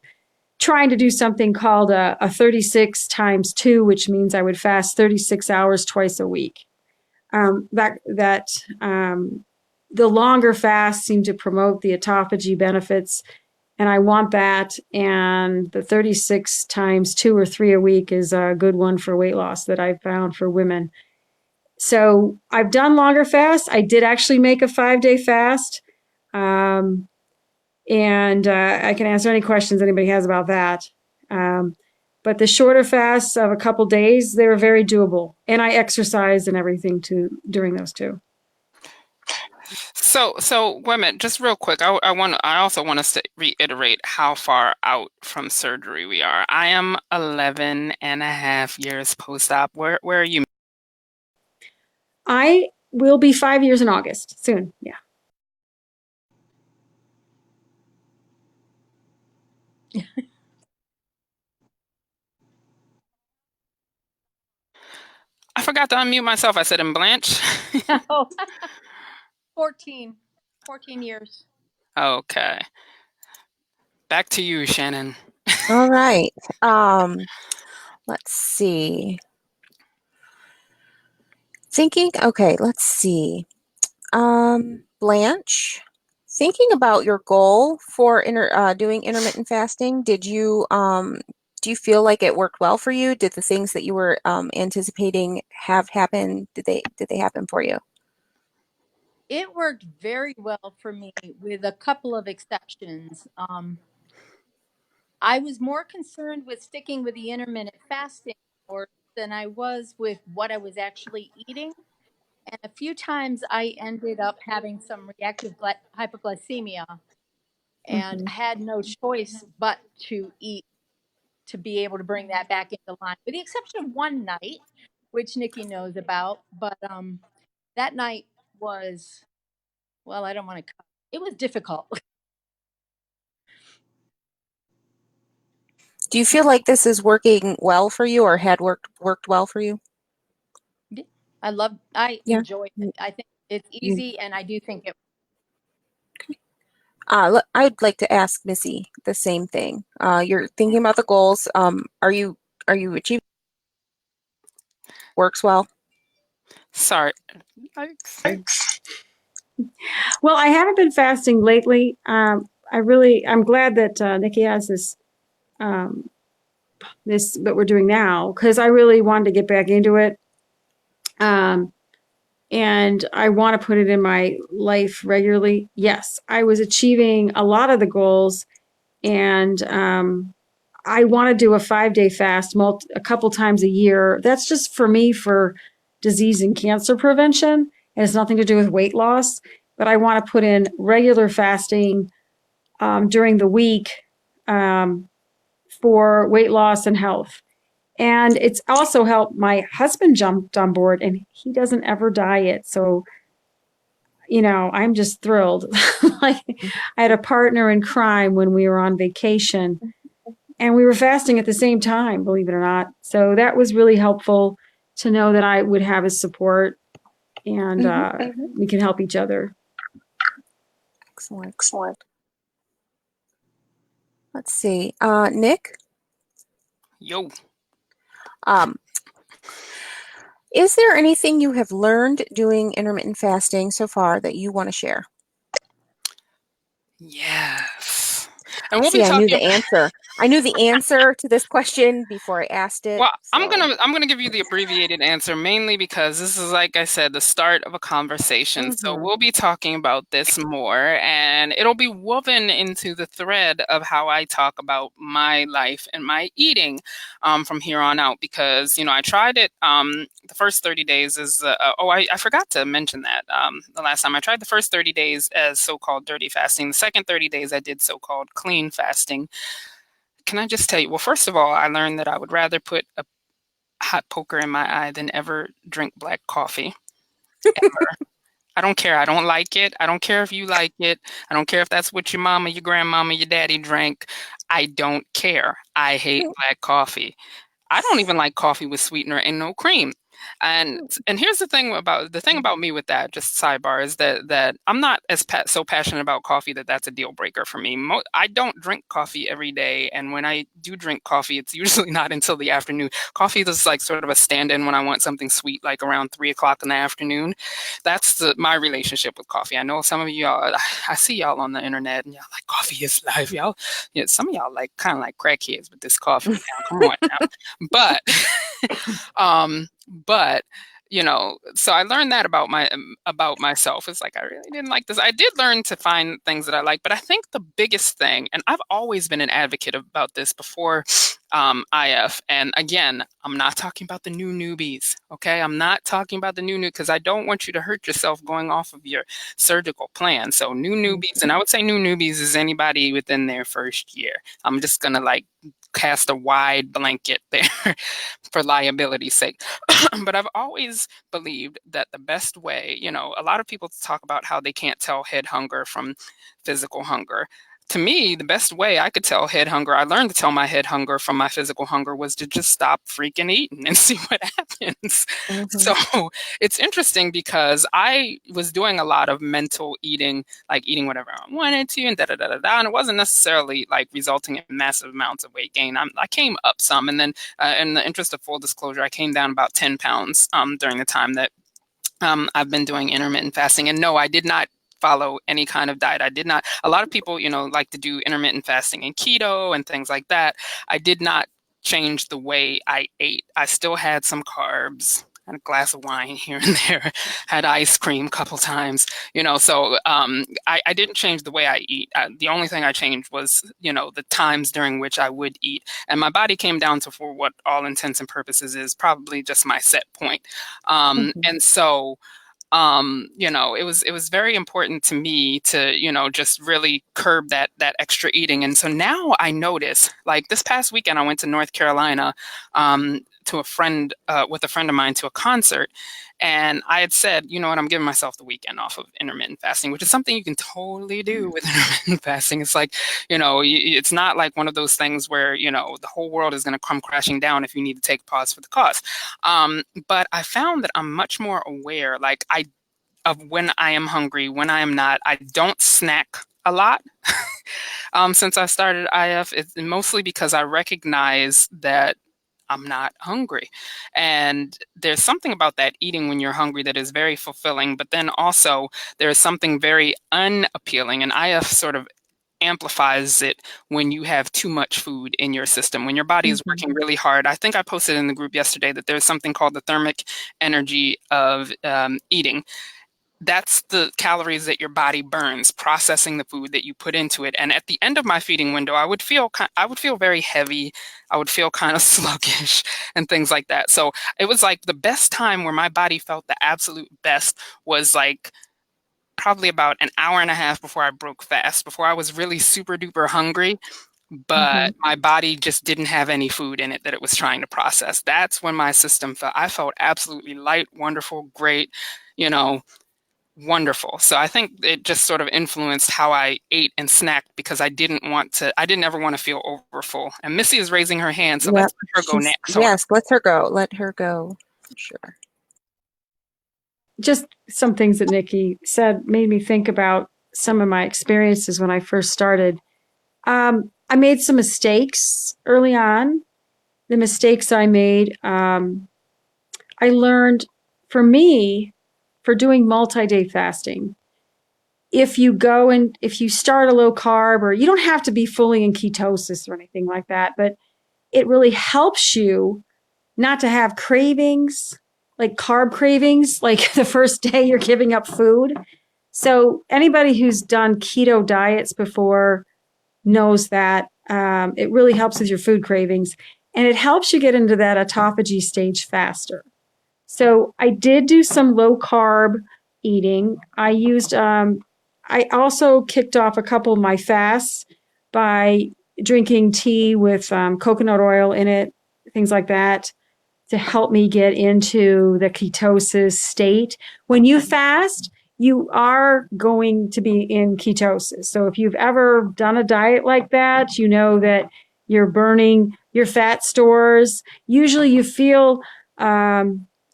trying to do something called a 36 times 2, which means I would fast 36 hours twice a week. The longer fasts seem to promote the autophagy benefits, and I want that. And the 36 times 2 or 3 a week is a good one for weight loss that I've found for women. So I've done longer fasts. I did actually make a 5-day fast. And I can answer any questions anybody has about that. But the shorter fasts of a couple days, they were very doable. And I exercised and everything during those too. So wait a minute, just real quick. I also want us to reiterate how far out from surgery we are. I am 11 and a half years post-op. Where are you? I will be 5 years in August soon. Yeah. I forgot to unmute myself. I said, "And Blanche." Oh, 14 years. Okay. Back to you, Shannon. All right. Let's see. Okay, let's see. Blanche, thinking about your goal for doing intermittent fasting, do you feel like it worked well for you? Did the things that you were anticipating have happened? Did they happen for you? It worked very well for me, with a couple of exceptions. I was more concerned with sticking with the intermittent fasting more than I was with what I was actually eating. And a few times I ended up having some reactive hypoglycemia and had no choice but to eat to be able to bring that back into line, with the exception of one night, which Nikki knows about. But that night was, well, I don't want to, it was difficult. Do you feel like this is working well for you, or had worked well for you? I Yeah. enjoy it. I think it's easy, and I do think it. I'd like to ask Missy the same thing. You're thinking about the goals. Are you achieving? Works well? Sorry. Well, I haven't been fasting lately. I'm glad that Nikki has this what we're doing now, because I really wanted to get back into it. And I want to put it in my life regularly. Yes, I was achieving a lot of the goals, and I want to do a 5-day fast a couple times a year. That's just for me, for disease and cancer prevention. It has nothing to do with weight loss, but I want to put in regular fasting during the week for weight loss and health. And it's also helped. My husband jumped on board, and he doesn't ever diet. So, I'm just thrilled. Like, I had a partner in crime when we were on vacation, and we were fasting at the same time, believe it or not. So that was really helpful to know that I would have his support, and we can help each other. Excellent. Let's see. Nick? Yo. Is there anything you have learned doing intermittent fasting so far that you want to share? Yes. And we'll See, be I talking. knew the answer. I knew the answer to this question before I asked it. Well, I'm So, gonna give you the abbreviated answer mainly because this is, like I said, the start of a conversation. So mhm. we'll be talking about this more, and it'll be woven into the thread of how I talk about my life and my eating from here on out. Because I tried it. The first 30 days is I forgot to mention that the last time I tried the first 30 days as so-called dirty fasting. The second 30 days I did so-called clean fasting. Can I just tell you? Well, first of all, I learned that I would rather put a hot poker in my eye than ever drink black coffee. I don't care. I don't like it. I don't care if you like it. I don't care if that's what your mama, your grandmama, your daddy drank. I don't care. I hate black coffee. I don't even like coffee with sweetener and no cream. And here's the thing about me with that, just sidebar, is that I'm not so passionate about coffee that's a deal breaker for me. I don't drink coffee every day, and when I do drink coffee, it's usually not until the afternoon. Coffee is like sort of a stand-in when I want something sweet, like around 3 o'clock in the afternoon. That's my relationship with coffee. I know some of y'all, I see y'all on the internet, and y'all like coffee is life, y'all. Yeah, some of y'all like kind of like crackheads with this coffee. Now, come on now. But but so I learned that about myself. It's like I really didn't like this. I did learn to find things that I like, but I think the biggest thing, and I've always been an advocate about this before IF, and again, I'm not talking about the new newbies, okay? I'm not talking about the new because I don't want you to hurt yourself going off of your surgical plan. So new newbies, and I would say new newbies is anybody within their first year. I'm just gonna like cast a wide blanket there for liability's sake. But I've always believed that the best way, a lot of people talk about how they can't tell head hunger from physical hunger. To me, the best way I could tell head hunger, I learned to tell my head hunger from my physical hunger, was to just stop freaking eating and see what happens. So Mhm. it's interesting because I was doing a lot of mental eating, like eating whatever I wanted to, and da da da da da, and it wasn't necessarily like resulting in massive amounts of weight gain. I came up some, and then in the interest of full disclosure, I came down about 10 pounds during the time that I've been doing intermittent fasting. And no, I did not follow any kind of diet. I did not. A lot of people, like to do intermittent fasting and keto and things like that. I did not change the way I ate. I still had some carbs and a glass of wine here and there, had ice cream a couple times, so I didn't change the way I eat. The only thing I changed was, the times during which I would eat. And my body came down to, for what all intents and purposes is, probably just my set point. Mhm. And so it was very important to me to, just really curb that extra eating. And so now I notice, like this past weekend, I went to North Carolina to a friend with a friend of mine to a concert. And I had said, you know what, I'm giving myself the weekend off of intermittent fasting, which is something you can totally do with intermittent fasting. It's like, it's not like one of those things where, the whole world is going to come crashing down if you need to take a pause for the cause. But I found that I'm much more aware, like of when I am hungry, when I am not. I don't snack a lot since I started IF. It's mostly because I recognize that I'm not hungry. And there's something about that eating when you're hungry that is very fulfilling, but then also there's something very unappealing. And IF sort of amplifies it when you have too much food in your system, when your body is Mhm. working really hard. I think I posted in the group yesterday that there's something called the thermic energy of eating. That's the calories that your body burns processing the food that you put into it. And at the end of my feeding window, I would feel very heavy. I would feel kind of sluggish and things like that. So it was like the best time where my body felt the absolute best was like probably about an hour and a half before I broke fast, before I was really super duper hungry, but Mhm. my body just didn't have any food in it that it was trying to process. That's when my system I felt absolutely light, wonderful, great, you know, wonderful. So I think it just sort of influenced how I ate and snacked because I didn't ever want to feel overfull. And Missy is raising her hand, so let's Yep. let her go next. Hold Yes, let her go. Let her go. Sure. Just some things that Nikki said made me think about some of my experiences when I first started. I made some mistakes early on. The mistakes I made, I learned for me, for doing multi day fasting, if you go and if you start a low carb, or you don't have to be fully in ketosis or anything like that, but it really helps you not to have cravings, like carb cravings, like the first day you're giving up food. So anybody who's done keto diets before knows that it really helps with your food cravings, and it helps you get into that autophagy stage faster. So I did do some low carb eating. I also kicked off a couple of my fasts by drinking tea with coconut oil in it, things like that, to help me get into the ketosis state. When you fast, you are going to be in ketosis. So if you've ever done a diet like that, you know that you're burning your fat stores. Usually you feel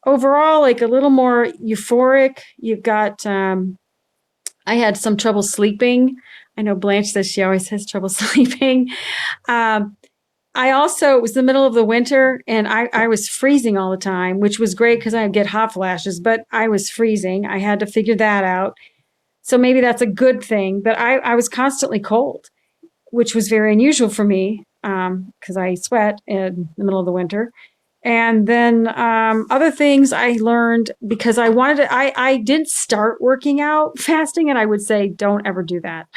overall like a little more euphoric. You've got, I had some trouble sleeping. I know Blanche says she always has trouble sleeping. Um, I also, it was the middle of the winter and I was freezing all the time, which was great because I get hot flashes, but I was freezing. I had to figure that out. So maybe that's a good thing. But I was constantly cold, which was very unusual for me because I sweat in the middle of the winter. And then other things I learned because I wanted to, I did start working out fasting, and I would say don't ever do that.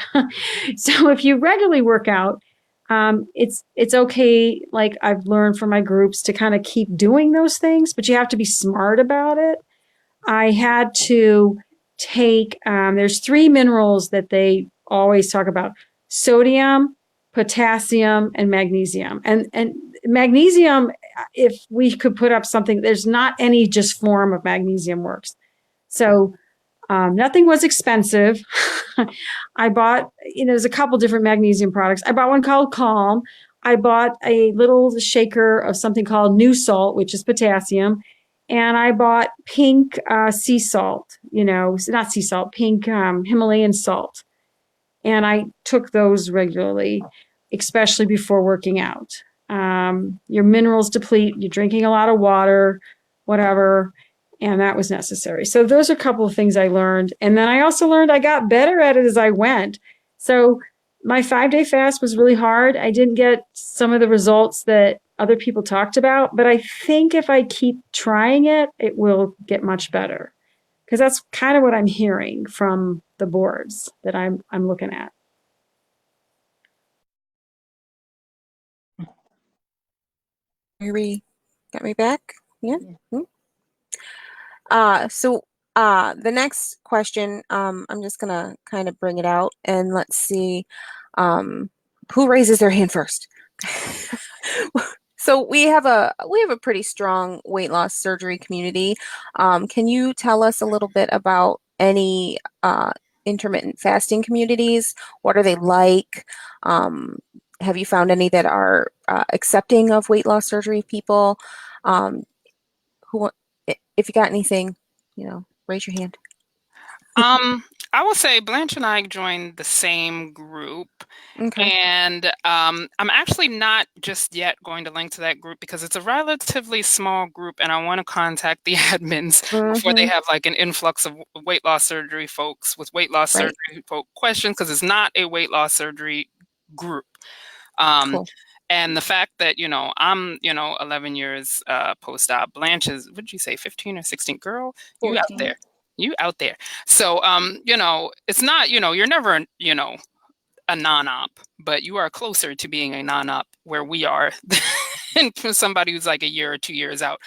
So if you regularly work out, it's okay. Like I've learned from my groups to kind of keep doing those things, but you have to be smart about it. I had to take, there's three minerals that they always talk about: sodium, potassium, and magnesium. And magnesium, if we could put up something, there's not any just form of magnesium works. So nothing was expensive. I bought, there's a couple different magnesium products. I bought one called Calm. I bought a little shaker of something called New Salt, which is potassium. And I bought pink sea salt, not sea salt, pink Himalayan salt. And I took those regularly, especially before working out. Your minerals deplete, you're drinking a lot of water, whatever. And that was necessary. So those are a couple of things I learned. And then I also learned I got better at it as I went. So my 5-day fast was really hard. I didn't get some of the results that other people talked about, but I think if I keep trying it, it will get much better. Because that's kind of what I'm hearing from the boards that I'm looking at. Mary, got me back? Yeah. So the next question, I'm just gonna kind of bring it out and let's see who raises their hand first. So we have a pretty strong weight loss surgery community. Can you tell us a little bit about any intermittent fasting communities? What are they like? Have you found any that are accepting of weight loss surgery people? Who, if you got anything, raise your hand. I will say Blanche and I joined the same group. Okay. And I'm actually not just yet going to link to that group because it's a relatively small group, and I want to contact the admins before they have like an influx of weight loss surgery folks with weight loss Right. surgery folk questions, because it's not a weight loss surgery group. Cool. And the fact that, I'm, 11 years post-op. Blanche is, what did you say, 15 or 16? Girl, 14. you out there. You out there. So, it's not, you're never, a non-op, but you are closer to being a non-op where we are than for somebody who's like a year or 2 years out.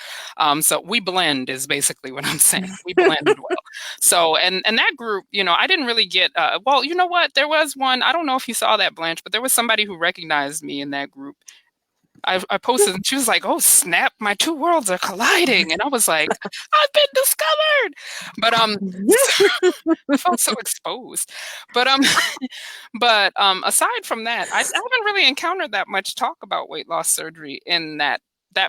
So we blend is basically what I'm saying. We blend well. So, and that group, I didn't really get, well, you know what? There was one, I don't know if you saw that, Blanche, but there was somebody who recognized me in that group. I posted and she was like, "Oh snap, my two worlds are colliding," and I was like, "I've been discovered." But I felt so exposed. But aside from that, I haven't really encountered that much talk about weight loss surgery in that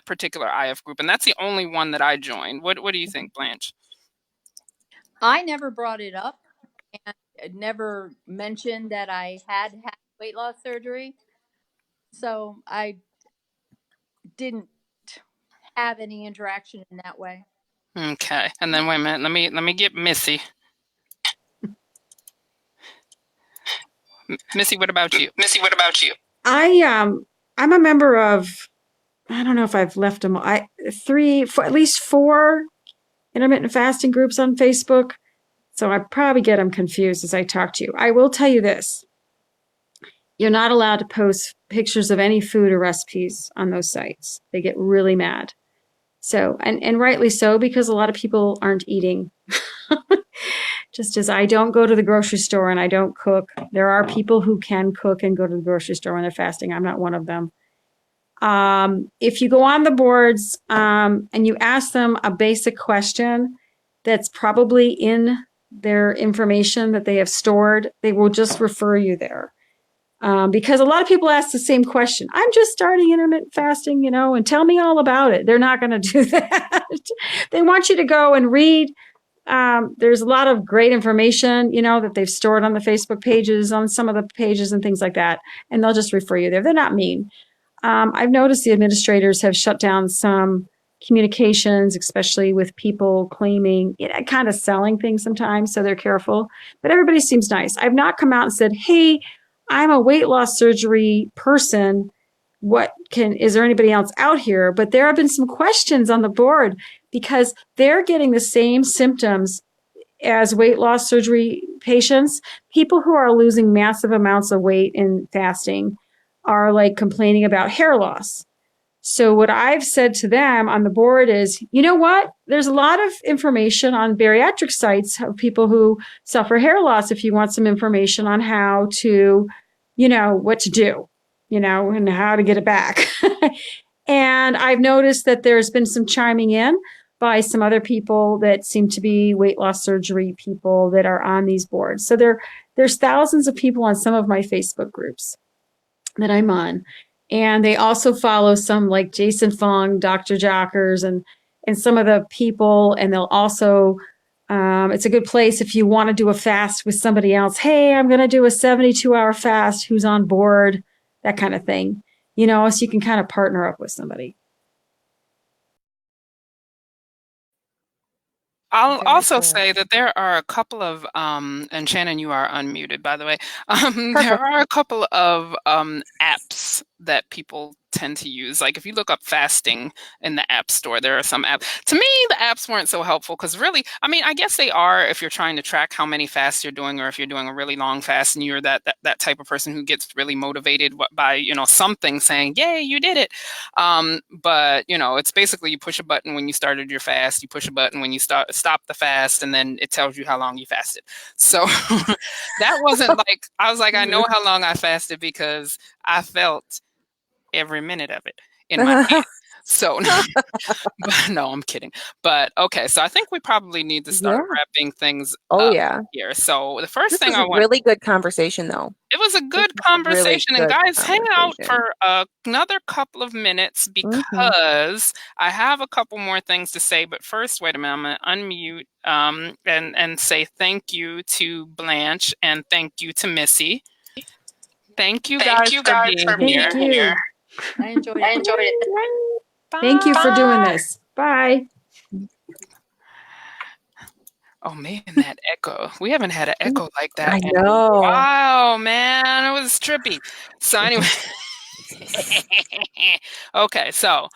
particular IF group, and that's the only one that I joined. What do you think, Blanche? I never brought it up and never mentioned that I had weight loss surgery. So I didn't have any interaction in that way. Okay, and then wait a minute. Let me get Missy. Missy, what about you? I'm a member of, I don't know if I've left them. At least 4 intermittent fasting groups on Facebook. So I probably get them confused as I talk to you. I will tell you this. You're not allowed to post pictures of any food or recipes on those sites. They get really mad. So, and rightly so, because a lot of people aren't eating. Just as I don't go to the grocery store and I don't cook. There are people who can cook and go to the grocery store when they're fasting. I'm not one of them. If you go on the boards and you ask them a basic question that's probably in their information that they have stored, they will just refer you there. Because a lot of people ask the same question. I'm just starting intermittent fasting, and tell me all about it. They're not going to do that. They want you to go and read. There's a lot of great information, that they've stored on the Facebook pages, on some of the pages and things like that. And they'll just refer you there. They're not mean. I've noticed the administrators have shut down some communications, especially with people claiming, kind of selling things sometimes. So they're careful. But everybody seems nice. I've not come out and said, hey, I'm a weight loss surgery person. Is there anybody else out here? But there have been some questions on the board because they're getting the same symptoms as weight loss surgery patients. People who are losing massive amounts of weight in fasting are like complaining about hair loss. So what I've said to them on the board is, you know what? There's a lot of information on bariatric sites of people who suffer hair loss if you want some information on how to, what to do, and how to get it back. And I've noticed that there's been some chiming in by some other people that seem to be weight loss surgery people that are on these boards. So there's thousands of people on some of my Facebook groups that I'm on. And they also follow some like Jason Fung, Dr. Jockers, and some of the people. And they'll also, it's a good place if you want to do a fast with somebody else. Hey, I'm going to do a 72-hour fast. Who's on board? That kind of thing. So you can kind of partner up with somebody. I'll also say that there are a couple of, and Shannon, you are unmuted, by the way. There are a couple of apps that people tend to use. Like if you look up fasting in the App Store, there are some apps. To me, the apps weren't so helpful because really, I guess they are if you're trying to track how many fasts you're doing, or if you're doing a really long fast and you're that type of person who gets really motivated by, something saying, yay, you did it. But, it's basically you push a button when you started your fast, you push a button when you stop the fast, and then it tells you how long you fasted. So that wasn't like, I was like, I know how long I fasted because I felt every minute of it in my hand. So no, I'm kidding. But okay, so I think we probably need to start wrapping things up here. So the first thing I want, really good conversation though. It was a good conversation, really, and guys, hang out for another couple of minutes because I have a couple more things to say. But first, wait a minute, I'm gonna unmute and say thank you to Blanche and thank you to Missy. Thank you guys for being here. I enjoyed it. Bye. Thank you for doing this. Bye. Oh man, that echo. We haven't had an echo like that. I know. Wow, man, it was trippy. So anyway. Okay, so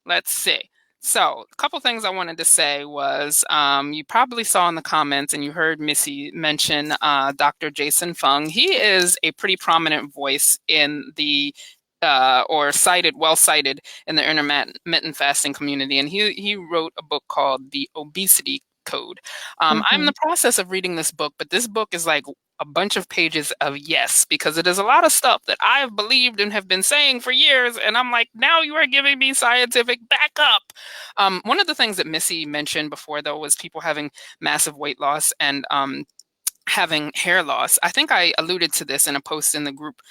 let's see. So a couple things I wanted to say was you probably saw in the comments and you heard Missy mention Dr. Jason Fung. He is a pretty prominent voice in the well cited in the intermittent fasting community. And he wrote a book called The Obesity Code. I'm in the process of reading this book, but this book is like a bunch of pages of yes, because it is a lot of stuff that I have believed and have been saying for years. And I'm like, now you are giving me scientific backup. One of the things that Missy mentioned before, though, was people having massive weight loss and having hair loss. I think I alluded to this in a post in the group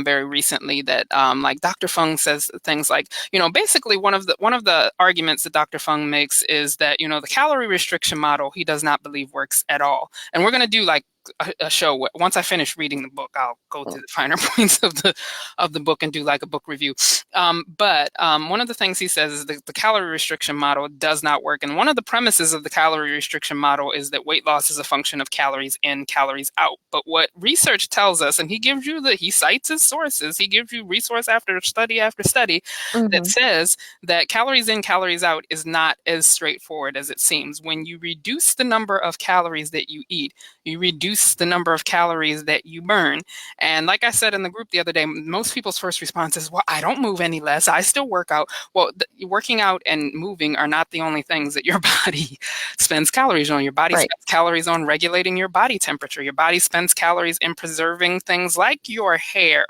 very recently that like Dr. Fung says things like, basically one of the arguments that Dr. Fung makes is that, the calorie restriction model, he does not believe works at all. And we're going to do like a show. Once I finish reading the book, I'll go through the finer points of the book and do like a book review. But one of the things he says is the calorie restriction model does not work. And one of the premises of the calorie restriction model is that weight loss is a function of calories in, calories out. But what research tells us, and he cites his sources, he gives you resource after study that says that calories in, calories out is not as straightforward as it seems. When you reduce the number of calories that you eat, you reduce the number of calories that you burn. And like I said in the group the other day, most people's first response is, well, I don't move any less. I still work out. Well, working out and moving are not the only things that your body spends calories on. Your body spends calories on regulating your body temperature. Your body spends calories in preserving things like your hair.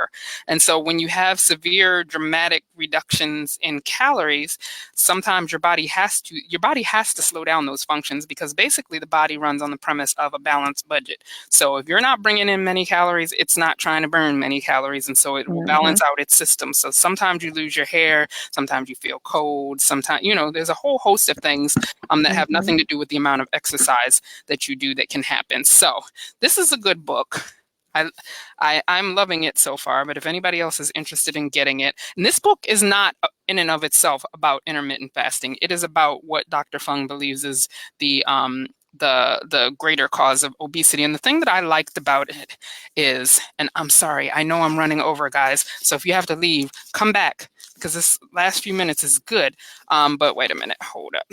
And so when you have severe, dramatic reductions in calories, sometimes your body has to slow down those functions, because basically the body runs on the premise of a balanced budget. So if you're not bringing in many calories, it's not trying to burn many calories, and so it will balance out its system. So sometimes you lose your hair, sometimes you feel cold, sometimes, there's a whole host of things that have nothing to do with the amount of exercise that you do that can happen. So this is a good book. I'm loving it so far, but if anybody else is interested in getting it, and this book is not in and of itself about intermittent fasting. It is about what Dr. Fung believes is the greater cause of obesity. And the thing that I liked about it is, and I'm sorry, I know I'm running over, guys, so if you have to leave, come back, because this last few minutes is good. But wait a minute, hold up.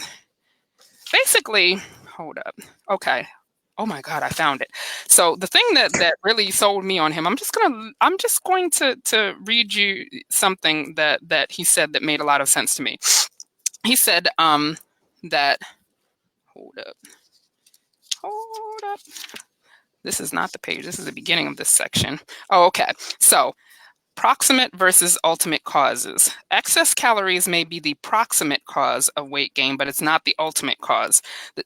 Basically, hold up. Okay. Oh my God, I found it. So the thing that really sold me on him, I'm just going to read you something that he said that made a lot of sense to me. He said that, hold up. This is not the page. This is the beginning of this section. Oh, okay. So proximate versus ultimate causes. Excess calories may be the proximate cause of weight gain, but it's not the ultimate cause.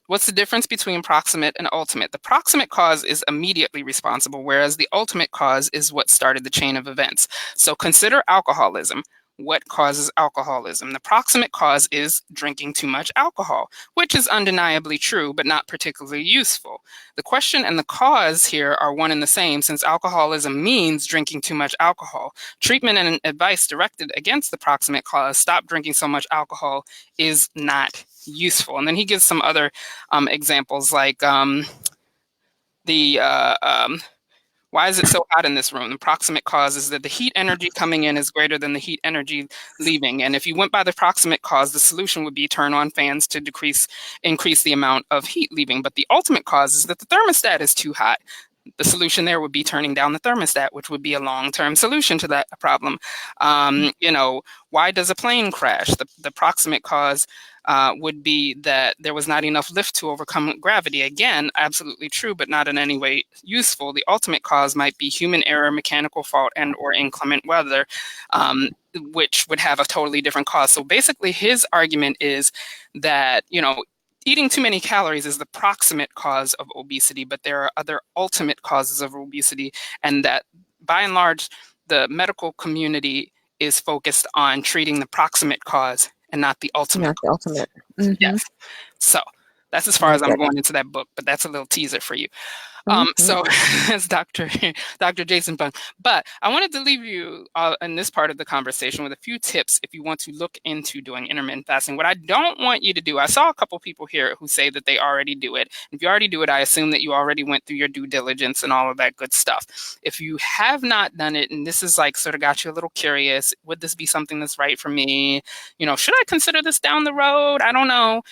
What's the difference between proximate and ultimate? The proximate cause is immediately responsible, whereas the ultimate cause is what started the chain of events. So consider alcoholism. What causes alcoholism? The proximate cause is drinking too much alcohol, which is undeniably true, but not particularly useful. The question and the cause here are one and the same, since alcoholism means drinking too much alcohol. Treatment and advice directed against the proximate cause, stop drinking so much alcohol, is not useful. And then he gives some other examples, like why is it so hot in this room? The proximate cause is that the heat energy coming in is greater than the heat energy leaving. And if you went by the proximate cause, the solution would be turn on fans to increase the amount of heat leaving. But the ultimate cause is that the thermostat is too hot. The solution there would be turning down the thermostat, which would be a long-term solution to that problem. Why does a plane crash? The proximate cause would be that there was not enough lift to overcome gravity. Again, absolutely true, but not in any way useful. The ultimate cause might be human error, mechanical fault, and or inclement weather, which would have a totally different cause. So basically his argument is that, eating too many calories is the proximate cause of obesity, but there are other ultimate causes of obesity, and that by and large, the medical community is focused on treating the proximate cause and not the ultimate. Not the ultimate. Yes. So that's as far as I'm going into that book, but that's a little teaser for you. So that's Dr. Jason Fung. But I wanted to leave you in this part of the conversation with a few tips if you want to look into doing intermittent fasting. What I don't want you to do, I saw a couple people here who say that they already do it. If you already do it, I assume that you already went through your due diligence and all of that good stuff. If you have not done it, and this is like sort of got you a little curious, would this be something that's right for me? Should I consider this down the road? I don't know.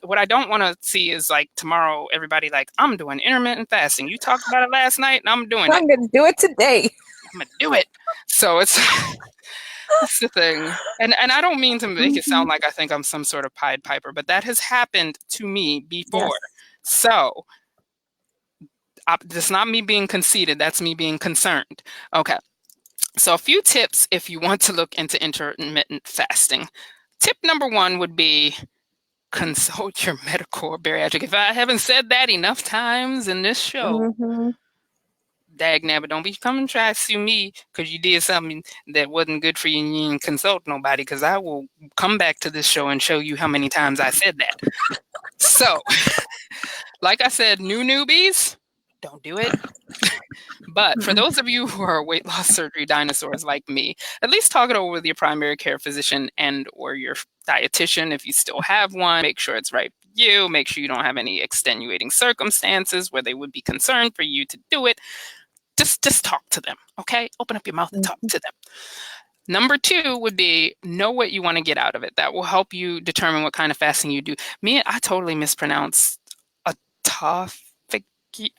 What I don't want to see is like tomorrow, everybody like, I'm doing intermittent fasting. You talked about it last night and I'm doing it. I'm going to do it today. I'm going to do it. So that's the thing. And I don't mean to make it sound like I think I'm some sort of Pied Piper, but that has happened to me before. Yes. So that's not me being conceited. That's me being concerned. Okay. So a few tips if you want to look into intermittent fasting. Tip number 1 would be consult your medical or bariatric. If I haven't said that enough times in this show, dag nabbit, don't be coming and try to sue me because you did something that wasn't good for you and you didn't consult nobody, because I will come back to this show and show you how many times I said that. So, like I said, newbies, don't don't do it. But for those of you who are weight loss surgery dinosaurs like me, at least talk it over with your primary care physician and or your dietitian if you still have one. Make sure it's right for you. Make sure you don't have any extenuating circumstances where they would be concerned for you to do it. Just talk to them, okay? Open up your mouth and talk to them. Number 2 would be know what you want to get out of it. That will help you determine what kind of fasting you do. I totally mispronounced autophagy.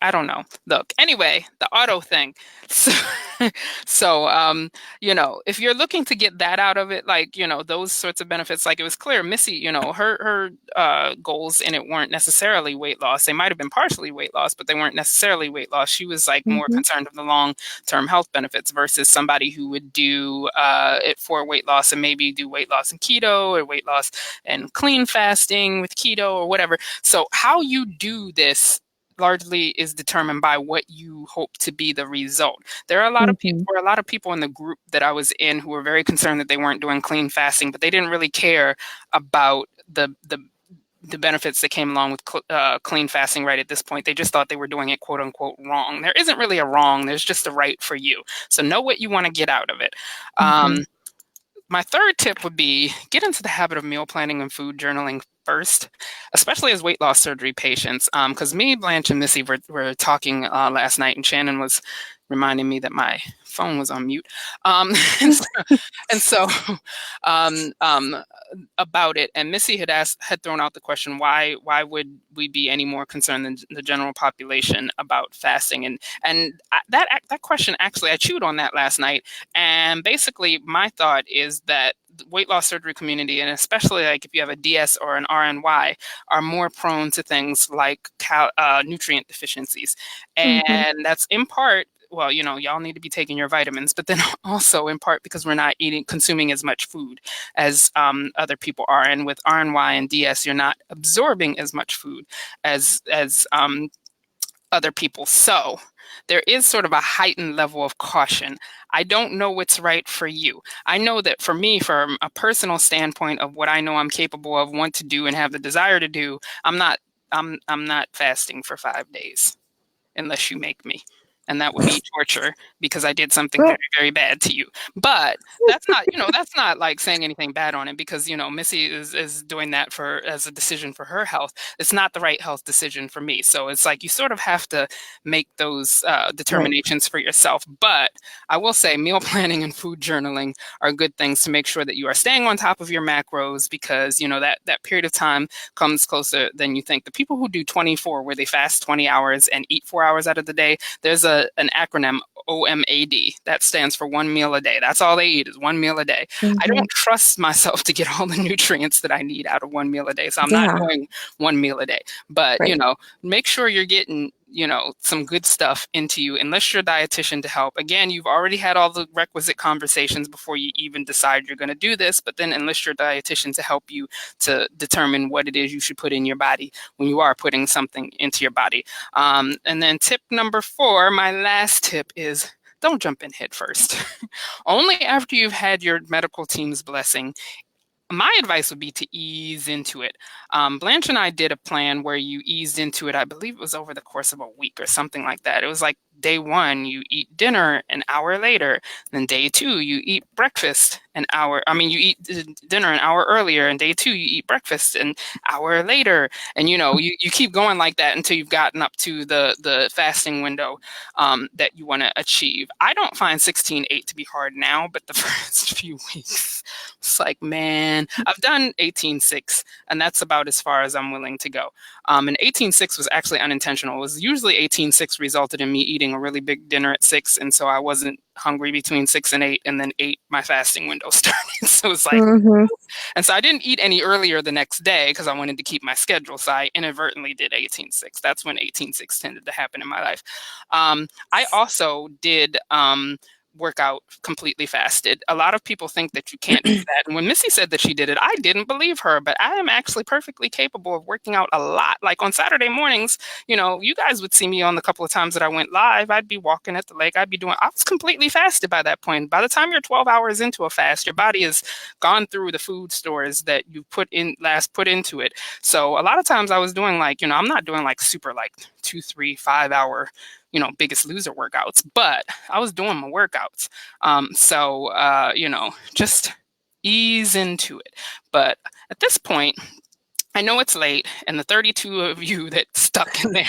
I don't know. Look, anyway, the auto thing. So, if you're looking to get that out of it, like, those sorts of benefits, like it was clear, Missy, her goals in it weren't necessarily weight loss. They might have been partially weight loss, but they weren't necessarily weight loss. She was like more concerned with the long-term health benefits versus somebody who would do it for weight loss and maybe do weight loss and keto or weight loss and clean fasting with keto or whatever. So how you do this largely is determined by what you hope to be the result. There are a lot of people in the group that I was in who were very concerned that they weren't doing clean fasting, but they didn't really care about the benefits that came along with clean fasting right at this point. They just thought they were doing it quote unquote wrong. There isn't really a wrong, there's just a right for you. So know what you want to get out of it. My third tip would be get into the habit of meal planning and food journaling first, especially as weight loss surgery patients. Because me, Blanche, and Missy were talking last night, and Shannon was reminding me that my phone was on mute. And so about it, and Missy had thrown out the question, why would we be any more concerned than the general population about fasting? And that question, actually, I chewed on that last night. And basically, my thought is that the weight loss surgery community, and especially like if you have a DS or an RNY, are more prone to things like nutrient deficiencies. And that's in part, well, y'all need to be taking your vitamins, but then also in part because we're not consuming as much food as other people are. And with RNY and DS, you're not absorbing as much food as other people. So there is sort of a heightened level of caution. I don't know what's right for you. I know that for me, from a personal standpoint of what I know I'm capable of, want to do, and have the desire to do, I'm not fasting for 5 days unless you make me. And that would be torture because I did something very, very bad to you. But that's not like saying anything bad on it because, Missy is doing that as a decision for her health. It's not the right health decision for me. So it's like you sort of have to make those determinations for yourself. But I will say meal planning and food journaling are good things to make sure that you are staying on top of your macros because, that period of time comes closer than you think. The people who do 24, where they fast 20 hours and eat 4 hours out of the day, there's an acronym, OMAD. That stands for 1 meal a day. That's all they eat is 1 meal a day. I don't trust myself to get all the nutrients that I need out of 1 meal a day. So I'm not doing 1 meal a day. But, make sure you're getting, some good stuff into you. Enlist your dietitian to help. Again, you've already had all the requisite conversations before you even decide you're going to do this, but then enlist your dietitian to help you to determine what it is you should put in your body when you are putting something into your body. And then tip number 4, my last tip is don't jump in head first. Only after you've had your medical team's blessing. My advice would be to ease into it. Blanche and I did a plan where you eased into it. I believe it was over the course of a week or something like that. It was like day 1, you eat dinner an hour later. Then day 2, you eat breakfast you eat dinner an hour earlier. And day 2, you eat breakfast an hour later. And, you keep going like that until you've gotten up to the fasting window that you want to achieve. I don't find 16-8 to be hard now, but the first few weeks, it's like, man, I've done 18-6, and that's about as far as I'm willing to go. And 18-6 was actually unintentional. It was usually 18-6 resulted in me eating a really big dinner at 6, and so I wasn't hungry between 6 and 8, and then 8, my fasting window started. So it's like, and so I didn't eat any earlier the next day because I wanted to keep my schedule. So I inadvertently did 18-6. That's when 18-6 tended to happen in my life. I also did work out completely fasted. A lot of people think that you can't do that. And when Missy said that she did it, I didn't believe her, but I am actually perfectly capable of working out a lot. Like on Saturday mornings, you guys would see me on the couple of times that I went live. I'd be walking at the lake. I was completely fasted by that point. By the time you're 12 hours into a fast, your body has gone through the food stores that you put into it. So a lot of times I was doing I'm not doing super 2, 3, 5 hour Biggest Loser workouts, but I was doing my workouts. Just ease into it. But at this point, I know it's late, and the 32 of you that stuck in there,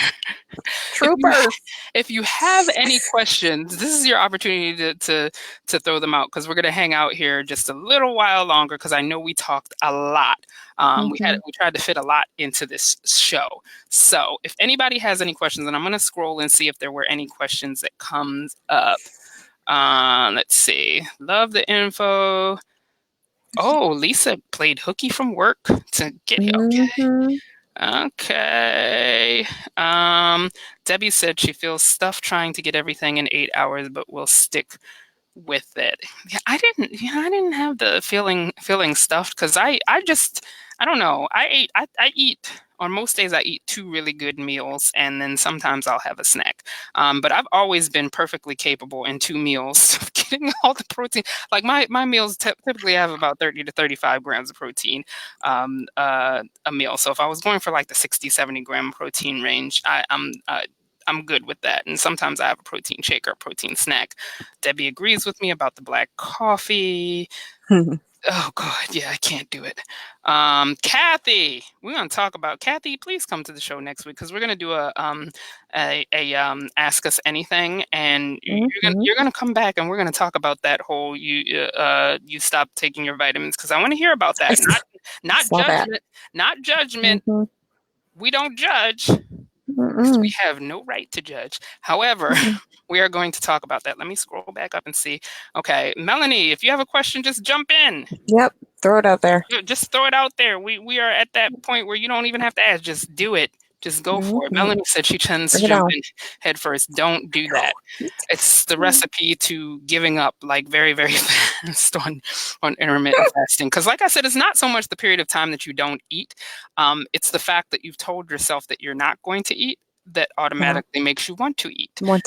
Troopers. if you have any questions, this is your opportunity to throw them out, because we're going to hang out here just a little while longer, because I know we talked a lot. We tried to fit a lot into this show. So if anybody has any questions, and I'm going to scroll and see if there were any questions that comes up. Let's see. Love the info. Oh, Lisa played hooky from work to get here. Okay. Debbie said she feels stuffed trying to get everything in 8 hours, but will stick with it. Yeah, I didn't have the feeling stuffed, because I don't know. I eat on most days. I eat 2 really good meals, and then sometimes I'll have a snack. But I've always been perfectly capable in 2 meals of getting all the protein. Like my meals typically have about 30 to 35 grams of protein a meal. So if I was going for like the 60-70 gram protein range, I'm good with that. And sometimes I have a protein shake or a protein snack. Debbie agrees with me about the black coffee. Oh God, yeah, I can't do it. Kathy, we're gonna talk about Kathy. Please come to the show next week, because we're gonna do a Ask Us Anything, and you're gonna come back, and we're gonna talk about that whole you stop taking your vitamins, because I want to hear about that. Not judgment, not judgment. We don't judge. We have no right to judge. However, we are going to talk about that. Let me scroll back up and see. Okay, Melanie, if you have a question, just jump in. Yep, throw it out there. Just throw it out there. We are at that point where you don't even have to ask. Just do it. Just go for it. Melanie said she tends to jump in head first. Don't do that. It's the recipe to giving up, like, very, very fast on intermittent fasting. Because like I said, it's not so much the period of time that you don't eat. It's the fact that you've told yourself that you're not going to eat that automatically makes you want to eat. And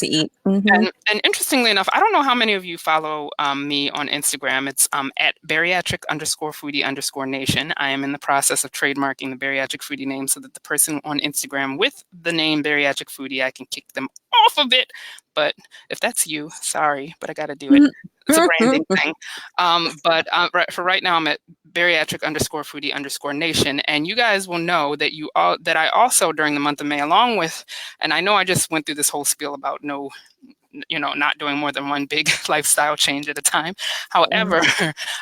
interestingly enough, I don't know how many of you follow me on Instagram. It's at Bariatric_Foodie_Nation. I am in the process of trademarking the Bariatric Foodie name, so that the person on Instagram with the name Bariatric Foodie, I can kick them off of it. But if that's you, sorry, but I got to do it. It's a branding thing. But for right now, I'm at Bariatric_Foodie_Nation, and you guys will know that that I also, during the month of May, along with, and I know I just went through this whole spiel about not doing more than one big lifestyle change at a time. However,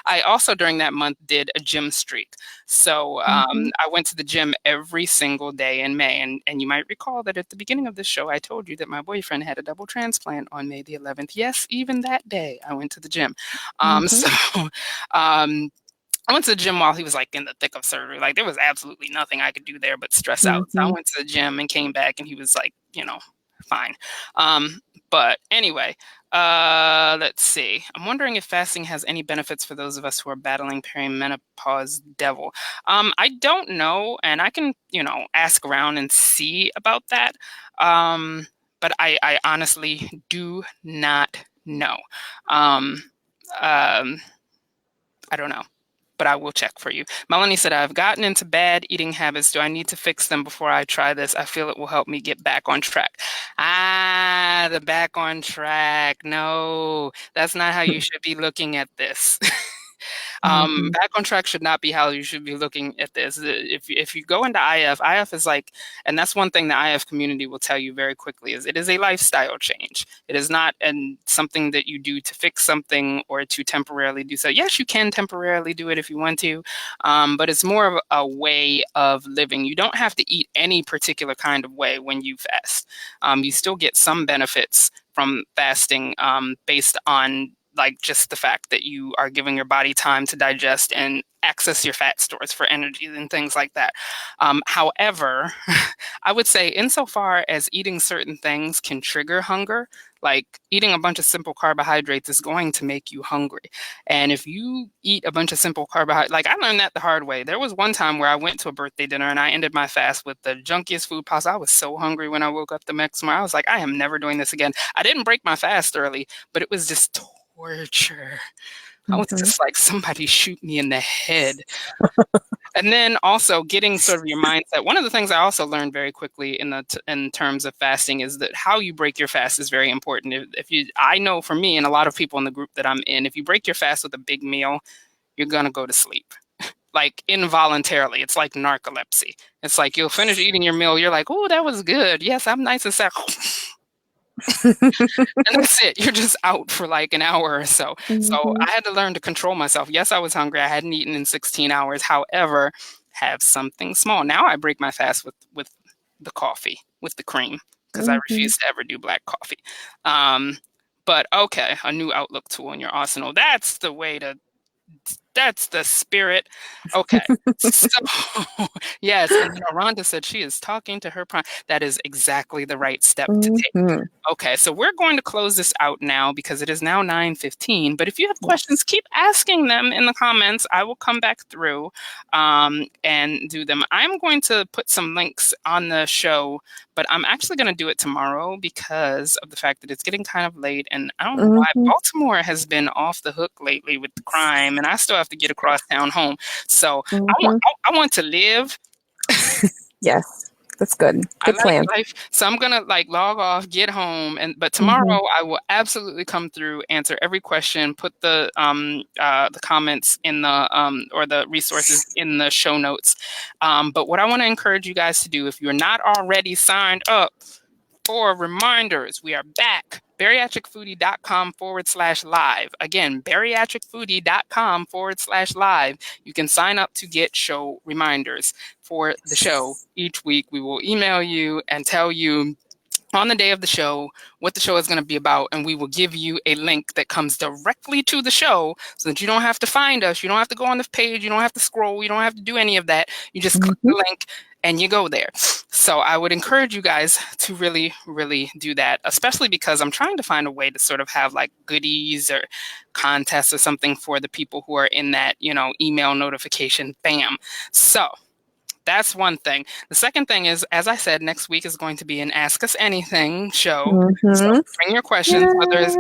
I also during that month did a gym streak. So I went to the gym every single day in May. And you might recall that at the beginning of this show, I told you that my boyfriend had a double transplant on May the 11th. Yes, even that day I went to the gym. I went to the gym while he was like in the thick of surgery. Like, there was absolutely nothing I could do there but stress out. So I went to the gym and came back, and he was like, fine. But anyway, let's see. I'm wondering if fasting has any benefits for those of us who are battling perimenopause devil. I don't know, and I can, ask around and see about that. But I honestly do not know. I don't know, but I will check for you. Melanie said, I've gotten into bad eating habits. Do I need to fix them before I try this? I feel it will help me get back on track. The back on track. No, that's not how you should be looking at this. Back on track should not be how you should be looking at this. If you go into IF is like, and that's one thing the IF community will tell you very quickly, is it is a lifestyle change. It is not something that you do to fix something or to temporarily do so. Yes, you can temporarily do it if you want to, but it's more of a way of living. You don't have to eat any particular kind of way when you fast. You still get some benefits from fasting based on like just the fact that you are giving your body time to digest and access your fat stores for energy and things like that. However, I would say insofar as eating certain things can trigger hunger, like eating a bunch of simple carbohydrates is going to make you hungry. And if you eat a bunch of simple carbohydrates, like I learned that the hard way. There was one time where I went to a birthday dinner and I ended my fast with the junkiest food possible. I was so hungry when I woke up the next morning. I was like, I am never doing this again. I didn't break my fast early, but it was just torture. I was just like, somebody shoot me in the head. And then also getting sort of your mindset. One of the things I also learned very quickly in terms of fasting is that how you break your fast is very important. I know for me and a lot of people in the group that I'm in, if you break your fast with a big meal, you're gonna go to sleep. Like involuntarily. It's like narcolepsy. It's like you'll finish eating your meal, you're like, oh, that was good. Yes, I'm nice and sad. And that's it. You're just out for like an hour or so. So I had to learn to control myself. Yes, I was hungry. I hadn't eaten in 16 hours. However, have something small. Now I break my fast with the coffee, with the cream, because I refuse to ever do black coffee. But okay, a new Outlook tool in your arsenal. That's the way to that's the spirit. Okay. So, yes. And then Rhonda said she is talking to her prime. That is exactly the right step to take. Okay. So we're going to close this out now because it is now 9:15. But if you have questions, keep asking them in the comments. I will come back through and do them. I'm going to put some links on the show, but I'm actually going to do it tomorrow because of the fact that it's getting kind of late. And I don't know why Baltimore has been off the hook lately with the crime, and I still have to get across town home. So I want to live. Yes, that's good. Good plan. Life. So I'm gonna like log off, get home, but tomorrow I will absolutely come through, answer every question, put the comments in the or the resources in the show notes. But what I want to encourage you guys to do, if you're not already signed up for reminders, we are back. Bariatricfoodie.com/live. Again, bariatricfoodie.com/live. You can sign up to get show reminders for the show. Each week we will email you and tell you on the day of the show what the show is going to be about, and we will give you a link that comes directly to the show so that you don't have to find us. You don't have to go on the page. You don't have to scroll. You don't have to do any of that. You just click the link and you go there. So I would encourage you guys to really, really do that, especially because I'm trying to find a way to sort of have like goodies or contests or something for the people who are in that, email notification. Bam. So that's one thing. The second thing is, as I said, next week is going to be an Ask Us Anything show. So bring your questions, whether it's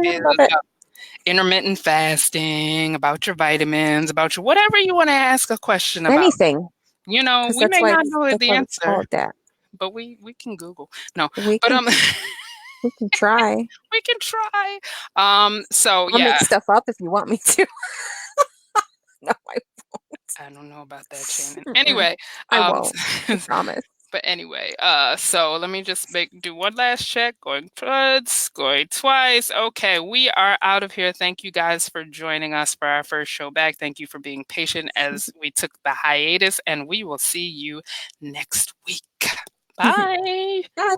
intermittent fasting, about your vitamins, about your whatever you want to ask a question about. Anything. We may not know the answer, but we can Google. No, we can try. We can try. So I'll make stuff up if you want me to. No, I don't know about that, Shannon. Anyway, I won't. I promise. But anyway, so let me just do one last check. Going once, going twice. Okay, we are out of here. Thank you guys for joining us for our first show back. Thank you for being patient as we took the hiatus, and we will see you next week. Bye. Bye.